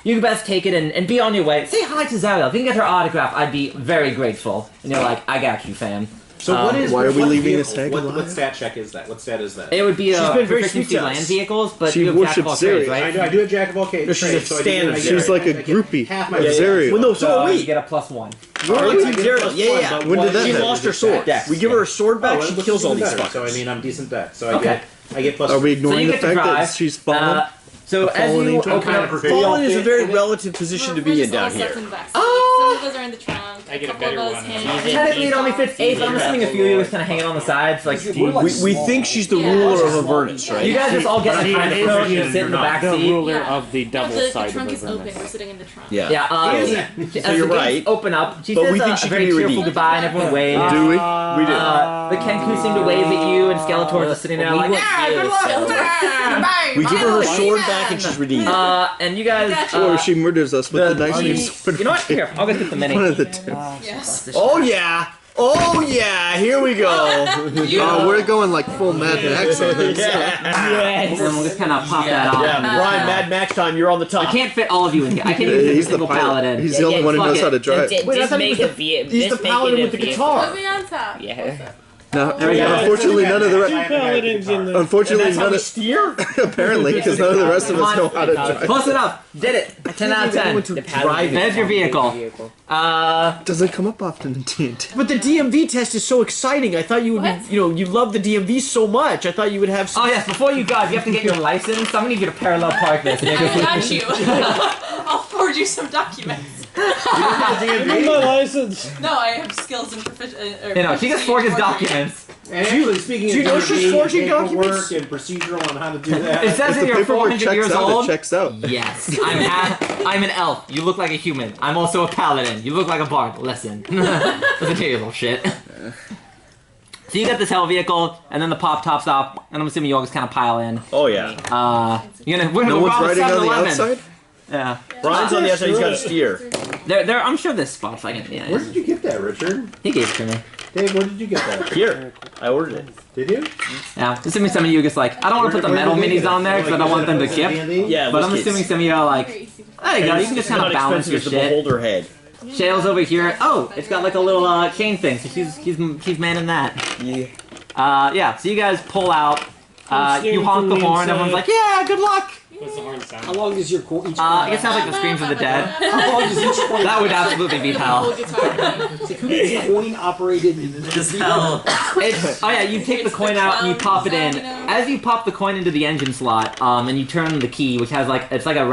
You can best take it and be on your way. Say hi to Zariel. If you can get her autograph, I'd be very grateful. And you're like, I got you, fam. So what is? why are we what leaving vehicle- this tag what alive? stat check is that? What stat is that? It would be She's a been very proficiency sweet to land us. vehicles, but She you have Jack of all worships trades, Zariel. right? I do a jack of all trades. She's a so I standard get- She's like a I get groupie half my of Zariel. Well, no, so So are you we. get a +1. We're on I Team get Zariel. plus Yeah, one, yeah. but When did that She happen? lost her sword. Dex. We give her her sword back. Oh, She well, kills all even these better. So I fuckers. mean, I'm decent bet. So Okay. I get plus. Are we So ignoring you the get to fact drive. that she's fallen? So as fallen you angel? open Kind of up... proficient. Fallen is a very relative position to be in down here. Some of those are in the trunk. I get a Couple better of one. those hands. Technically, it only fits 8, but I'm assuming a few of you is kind of hanging on the sides. Like, We think she's the ruler of Avernus, right? you guys just all get like kind of thrown and sit in the back The seat. ruler Yeah. of the double The side trunk of is open. Avernus. We're sitting in the trunk. Yeah. Yeah, as you're the gates right. open up, she But says we think a she very can be cheerful redeemed. goodbye, and everyone waves. Do we? We do. The Kenku seem to wave at you, and Skeletor is sitting there like, yeah, good luck! We give her her sword back and she's redeemed. And you guys, Or she murders us with the nice name sword. you know what? Here, I'll go get the mini. One of the two. Yes. Oh yeah! Oh yeah! Here we go! We're going like full Mad Max on this. And we'll just kind of pop that on. Yeah, Brian, Mad Max time, you're on the I top. can't fit all of you in here. I can't even fit a He's the single pilot. paladin. He's the only one who knows how to drive. Wait, I thought he was he's the paladin with the guitar. Put me on top. Yeah. No, unfortunately, none of the Two paladins in there. unfortunately That's how none we of steer? apparently because none of the rest of us know how to drive. Close enough. Did it. 10 out of 10. There's your vehicle. Doesn't come up often in D&D. But the DMV test is so exciting. I thought you would, What? you love the DMV so much. I thought you would have some. Oh yes, before you guys, you have to get your license. So I'm gonna need you to parallel park this. I got you. I'll forward you some documents. Give me my license. No, I have skills in proficiency. You know, she just forges documents. And actually, speaking do you of know she's DMV, forging paperwork documents? and procedural on how to do that. It says If that the you're paperwork 400 checks years out, old. it checks out. Yes, I'm an elf. You look like a human. I'm also a paladin. You look like a bard. Listen. Listen to your little shit. So you got this hell vehicle, and then the pop tops off, and I'm assuming you all just kind of pile in. Oh yeah. We're gonna No go one's rob a riding on the 7-Eleven. outside? Yeah. Brian's on the outside. He's got to steer. There. I'm sure there's spots I can. Yeah. Where did you get that, Richard? He gave it to me. Dave, where did you get that? Here, I ordered it. Did you? Yeah. Assuming some of you just like, I don't want to put the metal minis on there because I don't want them to chip. Yeah, But I'm whiskets. assuming some of you are like, there you go. You can just kind of balance your as the shit. beholder head. Shale's over here. Oh, it's got like a little chain thing. So she's manning that. Yeah. Yeah. So you guys pull out. I'm You honk the steering from the horn. Everyone's like, yeah, good luck. What's the horn sound? How long does your each coin? I guess it sounds like the screams of the dead. How long does each coin? That would absolutely be hell. Each coin operated. Just hell. Oh yeah, you take the coin out and you pop it in. As you pop the coin into the engine slot, and you turn the key, which has like it's like a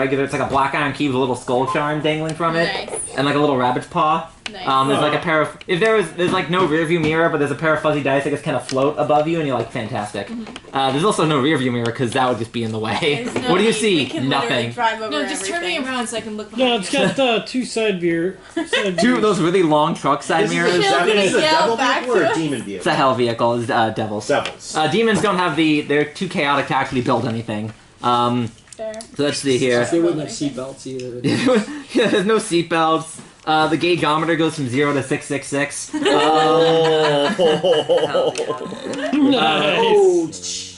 black iron key with a little skull charm dangling from it, Nice. and like a little rabbit's paw. Nice. There's like a pair of there's like no rear view mirror, but there's a pair of fuzzy dice that just kind of float above you, and you're like fantastic. There's also no rear view mirror because that would just be in the way. There's no What do you need. see? We can literally Nothing. drive over No, just turn me everything. around so I can look behind No, it's got two side view. Two of those really long truck side mirrors. She'll Is this a yell devil back vehicle or to a us. demon It's vehicle? a hell vehicle. It's devils. Devils. Demons don't have they're too chaotic to actually build anything. Fair. So let's see here. They wouldn't have seatbelts either. Yeah, there's no seatbelts. The gaugeometer goes from 0 to 666. Nice.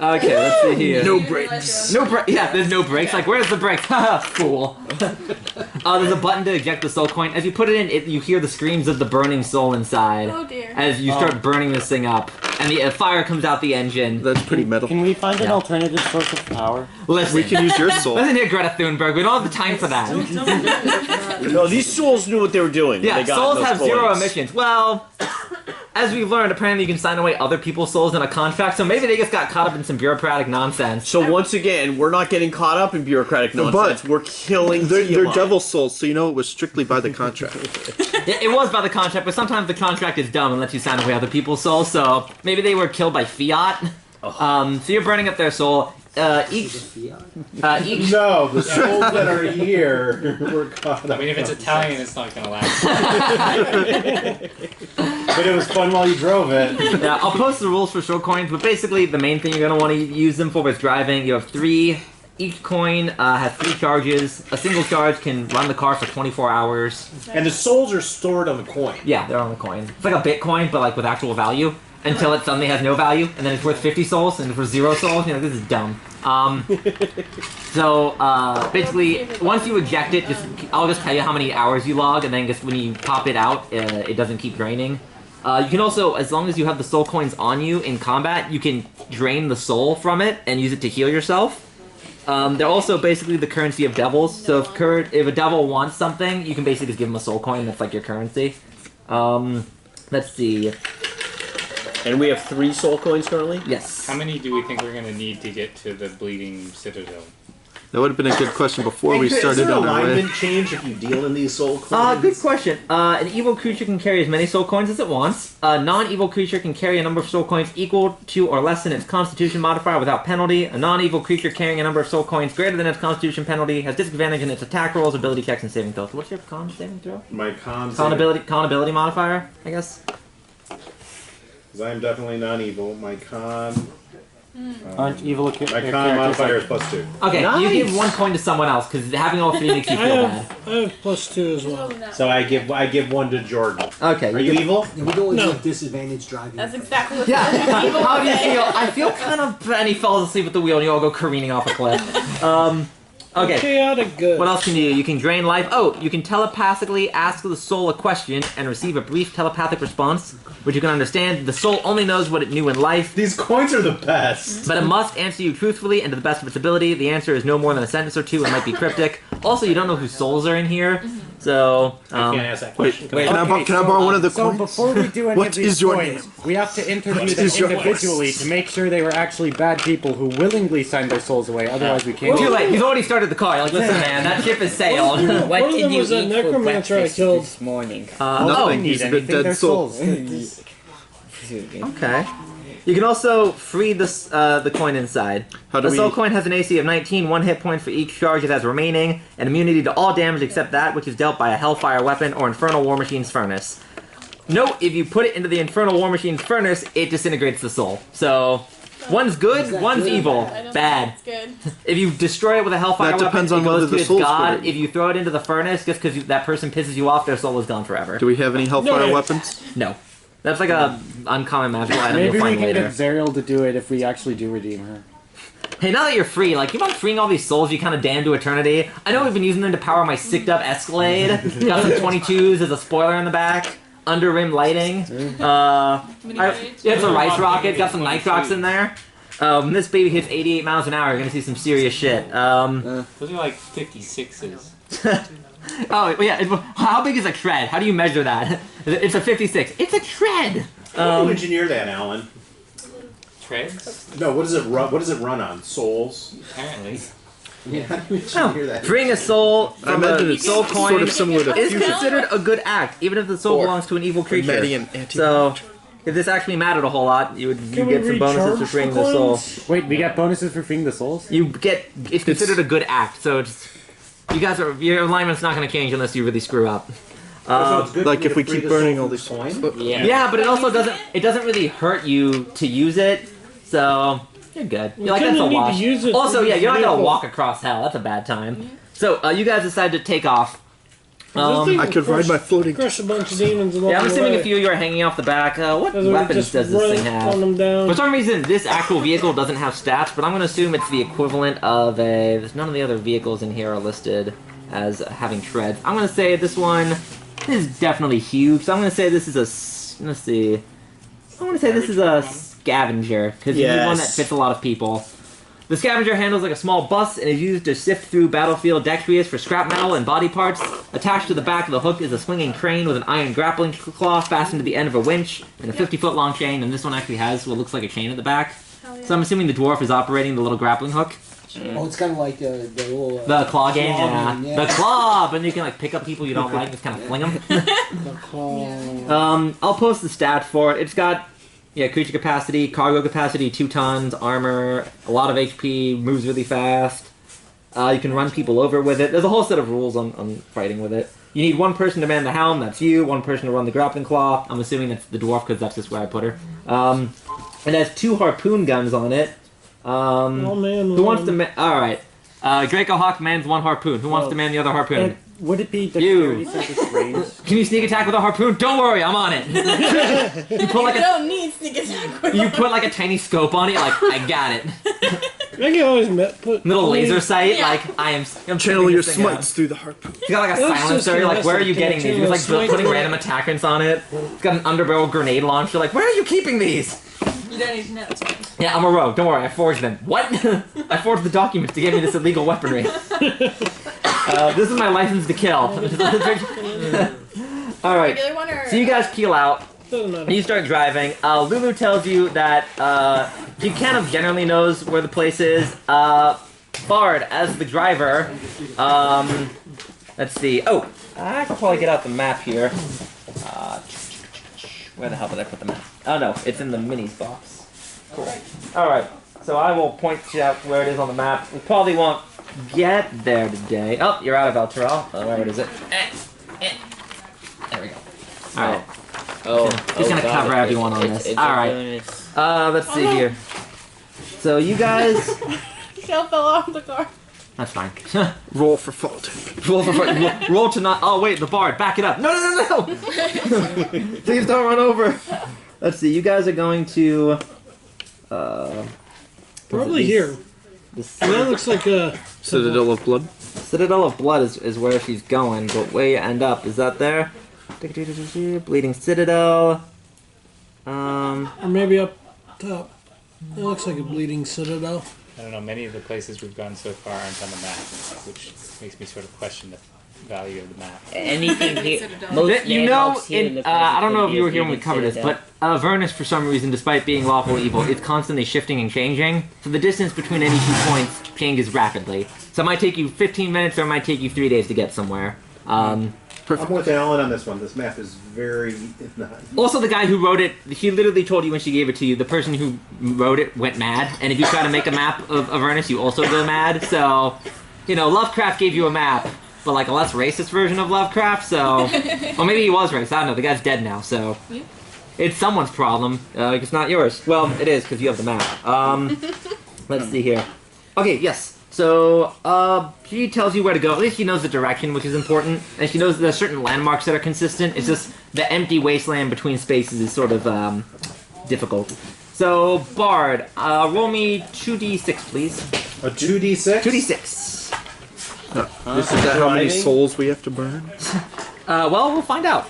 Okay, let's see here. No brakes. No brakes. Yeah, there's no brakes. Like, where's the brakes? Haha, fool. There's a button to eject the soul coin. As you put it in, you hear the screams of the burning soul inside. Oh dear. As you start burning this thing up, and the fire comes out the engine. That's pretty metal. Can we find an Yeah. alternative source of power? Listen, We can use your soul. listen here, Greta Thunberg. We don't have the time for that. No, these souls knew what they were doing. when Yeah, they got souls those have 0 coins. emissions. Well, as we learned, apparently you can sign away other people's souls in a contract, so maybe they just got caught up in some bureaucratic nonsense. So once again, we're not getting caught up in bureaucratic nonsense. We're killing They're Tiamat. devil souls, so you know it was strictly by the contract. It was by the contract, but sometimes the contract is dumb and lets you sign away other people's souls, so maybe they were killed by fiat. So you're burning up their soul. Each No, the souls that are here were caught I up. mean, if it's Italian, it's not gonna last. But it was fun while you drove it. Yeah, I'll post the rules for soul coins, but basically the main thing you're going to want to use them for is driving. You have 3. Each coin has 3 charges. A single charge can run the car for 24 hours. And the souls are stored on the coin. Yeah, they're on the coin. It's like a Bitcoin, but like with actual value. Until it suddenly has no value, and then it's worth 50 souls, and for 0 souls, you know, this is dumb. Basically, once you eject it, I'll just tell you how many hours you log, and then just when you pop it out, it doesn't keep draining. You can also, as long as you have the soul coins on you in combat, you can drain the soul from it and use it to heal yourself. They're also basically the currency of devils, so if a devil wants something, you can basically just give him a soul coin that's like your currency. Let's see. And we have 3 soul coins currently? Yes. How many do we think we're gonna need to get to the Bleeding Citadel? That would have been a good question before we Is started there on our way. alignment change if you deal in these soul coins? Good question. An evil creature can carry as many soul coins as it wants. A non-evil creature can carry a number of soul coins equal to or less than its constitution modifier without penalty. A non-evil creature carrying a number of soul coins greater than its constitution penalty has disadvantage in its attack rolls, ability checks, and saving throws. What's your con saving throw? My con ability modifier, I guess. Because I'm definitely non-evil. My con... Aren't evil my con modifier is +2. Okay, Nice. you give 1 coin to someone else, because having all 3 makes you feel bad. I have +2 as well. So I give 1 to Jordan. Okay. Are you evil? Yeah, we always No. have disadvantage driving. That's exactly what Yeah. evil How do you would say. feel? I feel kind of... And he falls asleep at the wheel, and you all go careening off a cliff. Okay. Chaotic good. What else can you do? You can drain life. Oh, you can telepathically ask the soul a question and receive a brief telepathic response, which you can understand. The soul only knows what it knew in life, These coins are the best. but it must answer you truthfully and to the best of its ability. The answer is no more than a sentence or two and might be cryptic. Also, you don't know whose souls are in here, so... I can't ask that question. Wait, can I borrow one of the So coins? before we do any What of these is your coins, name? we have to interview What them is your individually voice? to make sure they were actually bad people who willingly signed their souls away. Otherwise, we can't. Too late. He's already started the car. You're like, listen, man, that ship has sailed. What One of did them you was that eat for necromancer I breakfast killed. this morning? Nothing. Need He's a good anything, dead their soul. souls. Okay. You can also free the coin inside. How do the soul we- coin has an AC of 19, 1 hit point for each charge it has remaining, and immunity to all damage except that which is dealt by a Hellfire weapon or Infernal War Machine's furnace. Note, if you put it into the Infernal War Machine's furnace, it disintegrates the soul. So, one's good, one's good or evil. I don't Bad. think it's good. If you destroy it with a Hellfire That weapon, depends it on whether goes to the its soul's god. good or- If you throw it into the furnace, just because that person pisses you off, their soul is gone forever. Do we have any Hellfire No. weapons? No. That's like a uncommon magical item Maybe you'll we find can later. get Zariel to do it if we actually do redeem her. Hey, now that you're free, like, you mind freeing all these souls you kind of damn to eternity? I know we've been using them to power my sicked up Escalade. Got some 22s as a spoiler in the back. Under rim lighting. Yeah, it's a rice rocket. Got some nitrox in there. This baby hits 88 miles an hour. You're gonna see some serious shit. Those are like 56s. Oh, yeah. How big is a tread? How do you measure that? It's a 56. It's a tread! How do you engineer that, Alan? Treads? No, what does it run? What does it run on? Souls? Apparently. Yeah, how do you engineer that? Freeing a soul I from imagine a it's soul coin sort of similar to is fusion. considered a good act, even if the soul Or belongs to an evil creature. Median anti- So, if this actually mattered a whole lot, you Can we get some bonuses for recharge freeing the the soul. coins? Wait, we get bonuses for freeing the souls? It's considered a good act, so your alignment's not going to change unless you really screw up. So it's good like for me if to we free keep the burning soul all from these the coin? Yeah, but it also doesn't really hurt you to use it, so you're good. You're like, that's a kinda need to wash. use it Also, for yeah, this you're not gonna vehicle. walk across hell. That's a bad time. So you guys decided to take off. This thing I could ride my floating. crush a bunch of demons along Yeah, I'm the assuming way. a few of you are hanging off the back. What As we weapons just does this run thing have? on them down. For some reason, this actual vehicle doesn't have stats, but I'm going to assume it's the equivalent of a... None of the other vehicles in here are listed as having treads. I'm going to say this one is definitely huge, so I'm going to say this is a... Let's see. I'm going to say this is a scavenger, because you need one that Yes. fits a lot of people. The scavenger handles like a small bus and is used to sift through battlefield debris for scrap metal and body parts. Attached to the back of the hook is a swinging crane with an iron grappling claw fastened to the end of a winch and a 50-foot long chain, and this one actually has what looks like a chain at the back. So I'm assuming the dwarf is operating the little grappling hook. Oh, it's kind of like the little... The claw game, game, yeah. The claw, and you can like pick up people you don't like, just kind of fling them. The claw. I'll post the stat for it. It's got creature capacity, cargo capacity, 2 tons, armor, a lot of HP, moves really fast. You can run people over with it. There's a whole set of rules on fighting with it. You need 1 person to man the helm, that's you. 1 person to run the grappling claw. I'm assuming that's the dwarf because that's just where I put her. It has 2 harpoon guns on it. Who wants to man... Alright. Draco Hawk mans 1 harpoon. Who wants to man the other harpoon? And would it be You. dexterity since it's ranged? Can you sneak attack with a harpoon? Don't worry, I'm on it. You put like You a don't need sneak attack with you put like a tiny scope on it, like I got it. I can always put Little laser sight, Yeah. like I'm Channel shooting your this thing out. smites through the harpoon. It's got like a That's silencer. just You're like, where are you messy. getting these? You're like Channel putting smite. random attackants on it. It's got an underbarrel grenade launcher. Like, where are you keeping these? You don't need to know. It's fine. Yeah, I'm a rogue. Don't worry, I forged them. What? I forged the documents to give me this illegal weaponry. This is my license to kill. All right. Regular one or... So you guys keel out. Doesn't matter. You start driving. Lulu tells you that he kind of generally knows where the place is, Bard, as the driver, let's see. Oh, I could probably get out the map here. Where the hell did I put the map? Oh no, it's in the minis box. Cool. Alright, so I will point out where it is on the map. We probably won't get there today. Oh, you're out of El Terrell. Oh, where is it? There we go. Alright. Just gonna cover everyone on this. Alright. Let's see here. So you guys... Shell fell off the car. That's fine. Roll for fault. Roll to not... Oh, wait, the Bard. Back it up. No. Please don't run over. Let's see. You guys are going to... Probably here. That looks like a... Citadel of Blood. Citadel of Blood is where she's going, but where you end up, is that there? Bleeding Citadel. Or maybe up top. It looks like a bleeding citadel. I don't know, many of the places we've gone so far aren't on the map, which makes me sort of question the value of the map. Anything here. You know, I don't know if you were here when we covered this, but Avernus, for some reason, despite being lawful evil, it's constantly shifting and changing. So the distance between any 2 points changes rapidly. So it might take you 15 minutes or it might take you 3 days to get somewhere. I'm with Alan on this one. This map is very... Also, the guy who wrote it, he literally told you when she gave it to you, the person who wrote it went mad. And if you try to make a map of Avernus, you also go mad. So, you know, Lovecraft gave you a map, but like a less racist version of Lovecraft, so... Well, maybe he was racist. I don't know. The guy's dead now, so... It's someone's problem. It's not yours. Well, it is, because you have the map. Let's see here. Okay, yes. So, she tells you where to go. At least she knows the direction, which is important. And she knows there's certain landmarks that are consistent. It's just the empty wasteland between spaces is sort of, difficult. So, Bard, roll me 2d6, please. A 2d6? 2d6. Is that how many souls we have to burn? Well, we'll find out.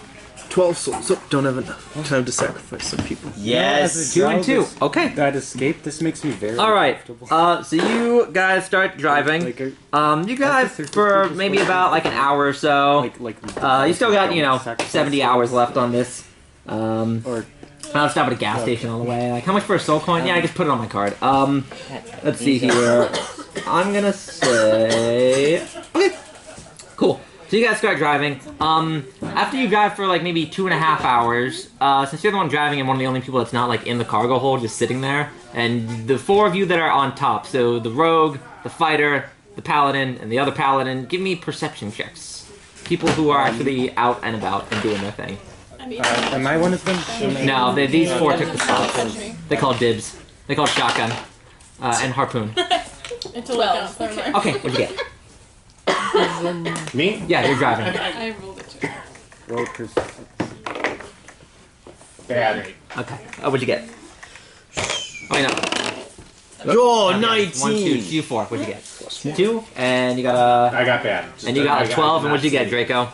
12 souls. Oh, don't have enough time to sacrifice some people. Yes. 2 and 2. Okay. That escape. This makes me very uncomfortable. So you guys start driving. You guys for maybe about like an hour or so. You still got 70 hours left on this. I'll stop at a gas station on the way. Like, how much for a soul coin? Yeah, I just put it on my card. Let's see here. I'm gonna say... Okay. Cool. So you guys start driving. After you drive for like maybe 2.5 hours, since you're the one driving and one of the only people that's not like in the cargo hold, just sitting there, and the 4 of you that are on top, so the rogue, the fighter, the paladin, and the other paladin, give me perception checks. People who are actually out and about and doing their thing. Am I one of them? No, these 4 took the spots. They call dibs. They call shotgun. And harpoon. Until 12. Okay, what'd you get? Me? Yeah, you're driving. I rolled a 2. Roll bad. Okay. What'd you get? Oh, no. Oh, 19! 1, 2, you 4. What'd you get? 2, and you got a... I got bad. And you got a 12, and what'd you get, Draco?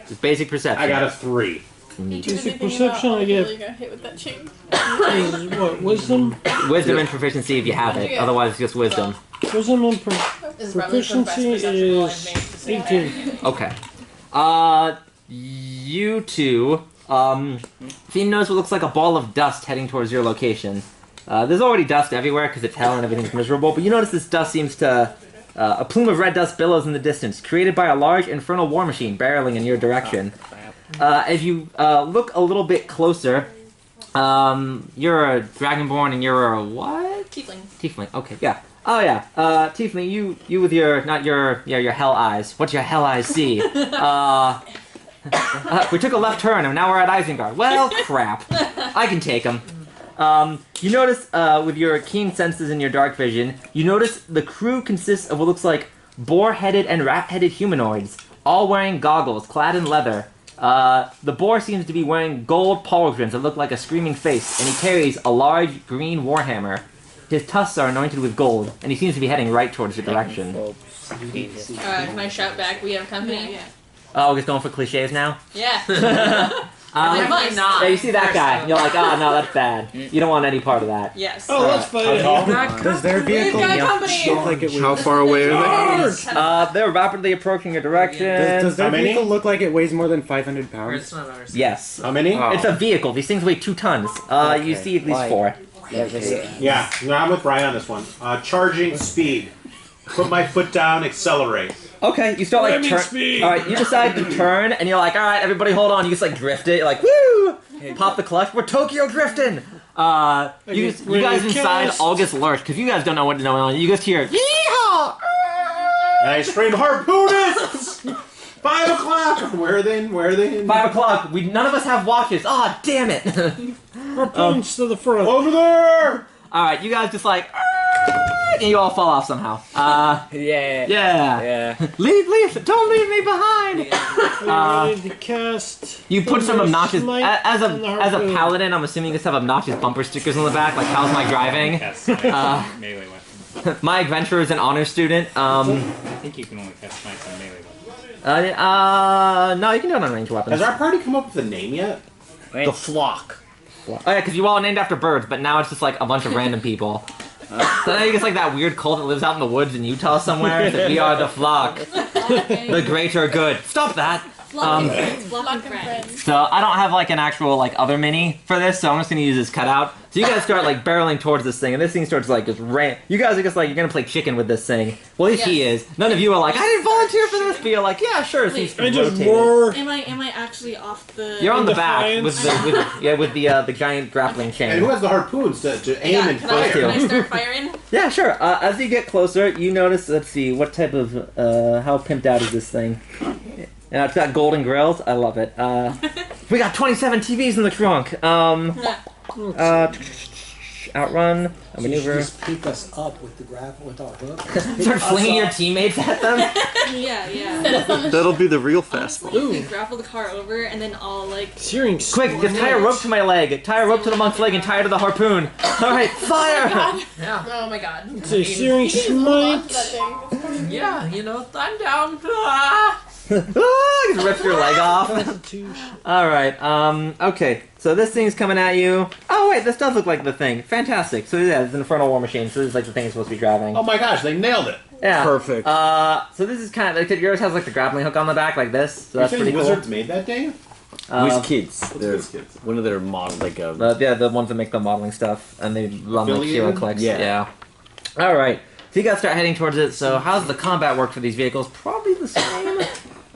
Just basic perception. I got a 3. Basic perception, I get... Really got hit with that chain. Is what, wisdom? Wisdom and proficiency if you have it. Otherwise, it's just wisdom. Wisdom and proficiency is 18. Okay. You two, Fiend knows what looks like a ball of dust heading towards your location. There's already dust everywhere because it's hell and everything's miserable, but you notice this dust seems to... a plume of red dust billows in the distance, created by a large infernal war machine barreling in your direction. As you look a little bit closer, you're a dragonborn and you're a what? Tiefling. Tiefling, okay, yeah. Oh yeah, Tiefling, you with your, not your, yeah, your hell eyes. What's your hell eyes see? We took a left turn and now we're at Isengard. Well, crap. I can take them. You notice, with your keen senses and your dark vision, you notice the crew consists of what looks like boar-headed and rat-headed humanoids, all wearing goggles, clad in leather. The boar seems to be wearing gold pauldrons that look like a screaming face, and he carries a large green warhammer. His tusks are anointed with gold, and he seems to be heading right towards the direction. Can I shout back, we have company? Yeah. Oh, he's going for cliches now? Yeah. Definitely not. Yeah, you see that guy, you're like, oh no, that's bad. You don't want any part of that. Yes. Oh, let's fight it. Does their vehicle look like it weighs... How far away are they? They're rapidly approaching your direction. Does their vehicle look like it weighs more than 500 pounds? Yes. How many? It's a vehicle. These things weigh 2 tons. You see at least 4. Yeah, no, I'm with Brian on this one. Charging speed. Put my foot down, accelerate. Okay, you start like turn. All right, you decide to turn, and you're like, all right, everybody, hold on. You just like drift it. You're like, woo! Pop the clutch. We're Tokyo drifting. You guys inside all gets lurched because you guys don't know what's going on. You just hear yeehaw! And I scream, harpoonists! 5 o'clock! Where are they? Where are they? 5 o'clock. None of us have watches. Ah, damn it! Harpoons to the front. Over there! All right, you guys just like, and you all fall off somehow. Yeah. Leave! Don't leave me behind. Ready to cast. You put some obnoxious. Smite As on the a harpoon. paladin, I'm assuming you just have obnoxious bumper stickers on the back, like "How's my driving?" Yes, melee weapon. My adventurer is an honor student. I think you can only cast smites on melee weapons. No, you can do it on ranged weapons. Has our party come up with a name yet? The flock. Oh yeah, because you all named after birds, but now it's just like a bunch of random people. So now you get like that weird cult that lives out in the woods in Utah somewhere. That we are the flock, the greater good. Stop that. Flock and friends. So I don't have like an actual like other mini for this, so I'm just gonna use this cutout. So you guys start like barreling towards this thing, and this thing starts like just You guys are just like, you're gonna play chicken with this thing. Well, at least he is. None of you are like, I didn't volunteer for this, but you're like, yeah, sure. So he's I just rotating. roar. Am I actually off the? You're on the back Defiance. with the giant grappling chain. And who has the harpoons to aim and fire? Can I start firing? Yeah, sure. As you get closer, you notice. Let's see, what type of how pimped out is this thing? And it's got golden grills. I love it. We got 27 TVs in the trunk. Outrun, a maneuver. Just pick us up with the grapple with our hook. Start flinging your teammates at them. Yeah. That'll be the real fastball. We grapple the car over and then all like. Searing. Quick, just tie a rope to my leg. Tie a rope to the monk's leg and tie it to the harpoon. All right, fire! Yeah. Oh my god. It's a searing smite. Yeah, I'm down. Ah! Just rips your leg off. Alright, okay. So this thing's coming at you. Oh wait, this does look like the thing. Fantastic. So yeah, it's an infernal war machine, so this is like the thing it's supposed to be driving. Oh my gosh, they nailed it. Yeah. Perfect. So this is kind of like, yours has like the grappling hook on the back like this, so that's pretty cool. Wizards made that, Dave? Whiz Kids. They're kids. One of their model, like yeah, the ones that make the modeling stuff, and they run like hero clicks. Yeah. Alright. So you guys start heading towards it. So how's the combat work for these vehicles? Probably the same.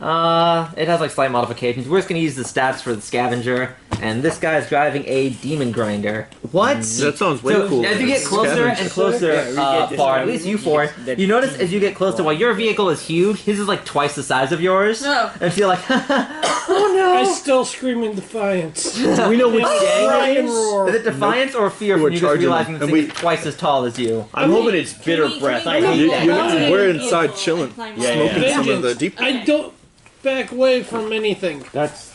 It has like slight modifications. We're just gonna use the stats for the scavenger, and this guy's driving a demon grinder. What? That sounds way So cool. as you get closer and closer, Bard, at least you four, you notice as you get closer, while your vehicle is huge, his is like twice the size of yours. No. And you're like, oh no! I still scream in defiance. Do we know which gang it is? Is it defiance or fear from you just realizing the and thing is twice as tall as you? I'm hoping it's bitter breath. I hate that. We're inside chilling, smoking some of the deep. I don't back away from anything. That's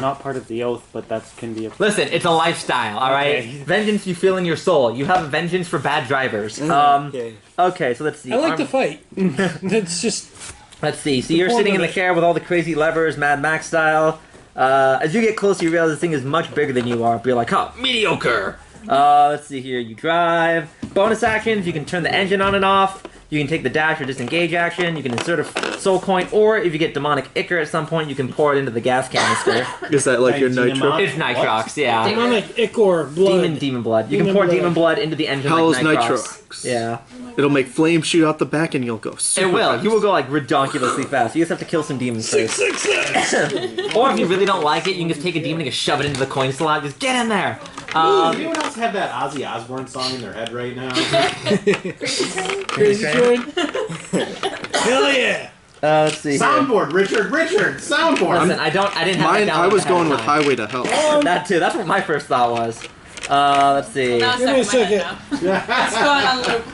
not part of the oath, but that can be a... Listen, it's a lifestyle, alright? Okay. Vengeance you feel in your soul. You have a vengeance for bad drivers. Okay, so let's see. I like to fight. That's just... Let's see. So you're sitting in the car with all the crazy levers, Mad Max style. As you get closer, you realize this thing is much bigger than you are. But you're like, oh, mediocre. Let's see here. You drive. Bonus actions, you can turn the engine on and off. You can take the dash or disengage action. You can insert a soul coin, or if you get demonic ichor at some point, you can pour it into the gas canister. Is that like your nitro? It's nitrox, yeah. Demonic ichor blood. Demon blood. You can pour demon blood into the engine Hell's like nitrox. nitrox. Yeah. It'll make flames shoot out the back, and you'll go. It will. Fast. You will go like redonkulously fast. You just have to kill some demons first. Or if you really don't like it, you can just take a demon and just shove it into the coin slot. Just get in there. Does anyone else have that Ozzy Osbourne song in their head right now? Crazy Train? Hell yeah! Let's see. Soundboard, Richard, soundboard. Listen, I didn't have Mine, that down I was ahead of going with time. Highway to Hell. That too. That's what my first thought was. Let's see. Now Give me a second. it's going on loop.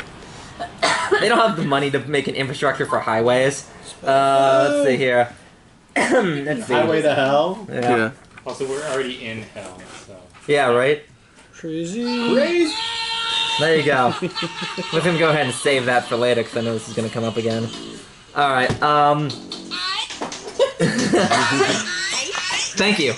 They don't have the money to make an infrastructure for highways. Let's see here. Let's see. Highway to Hell? Yeah. Also, we're already in hell, so. Yeah, right? Crazy. There you go. We're gonna go ahead and save that for later because I know this is gonna come up again. Alright, Thank you.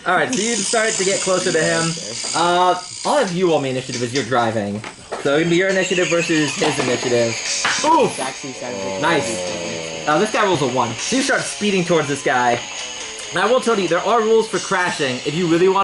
Alright, so you start to get closer to him. All of you roll me initiative as you're driving. So it's gonna be your initiative versus his initiative. Ooh! Nice. This guy rolls a 1. So you start speeding towards this guy. Now I will tell you, there are rules for crashing if you really want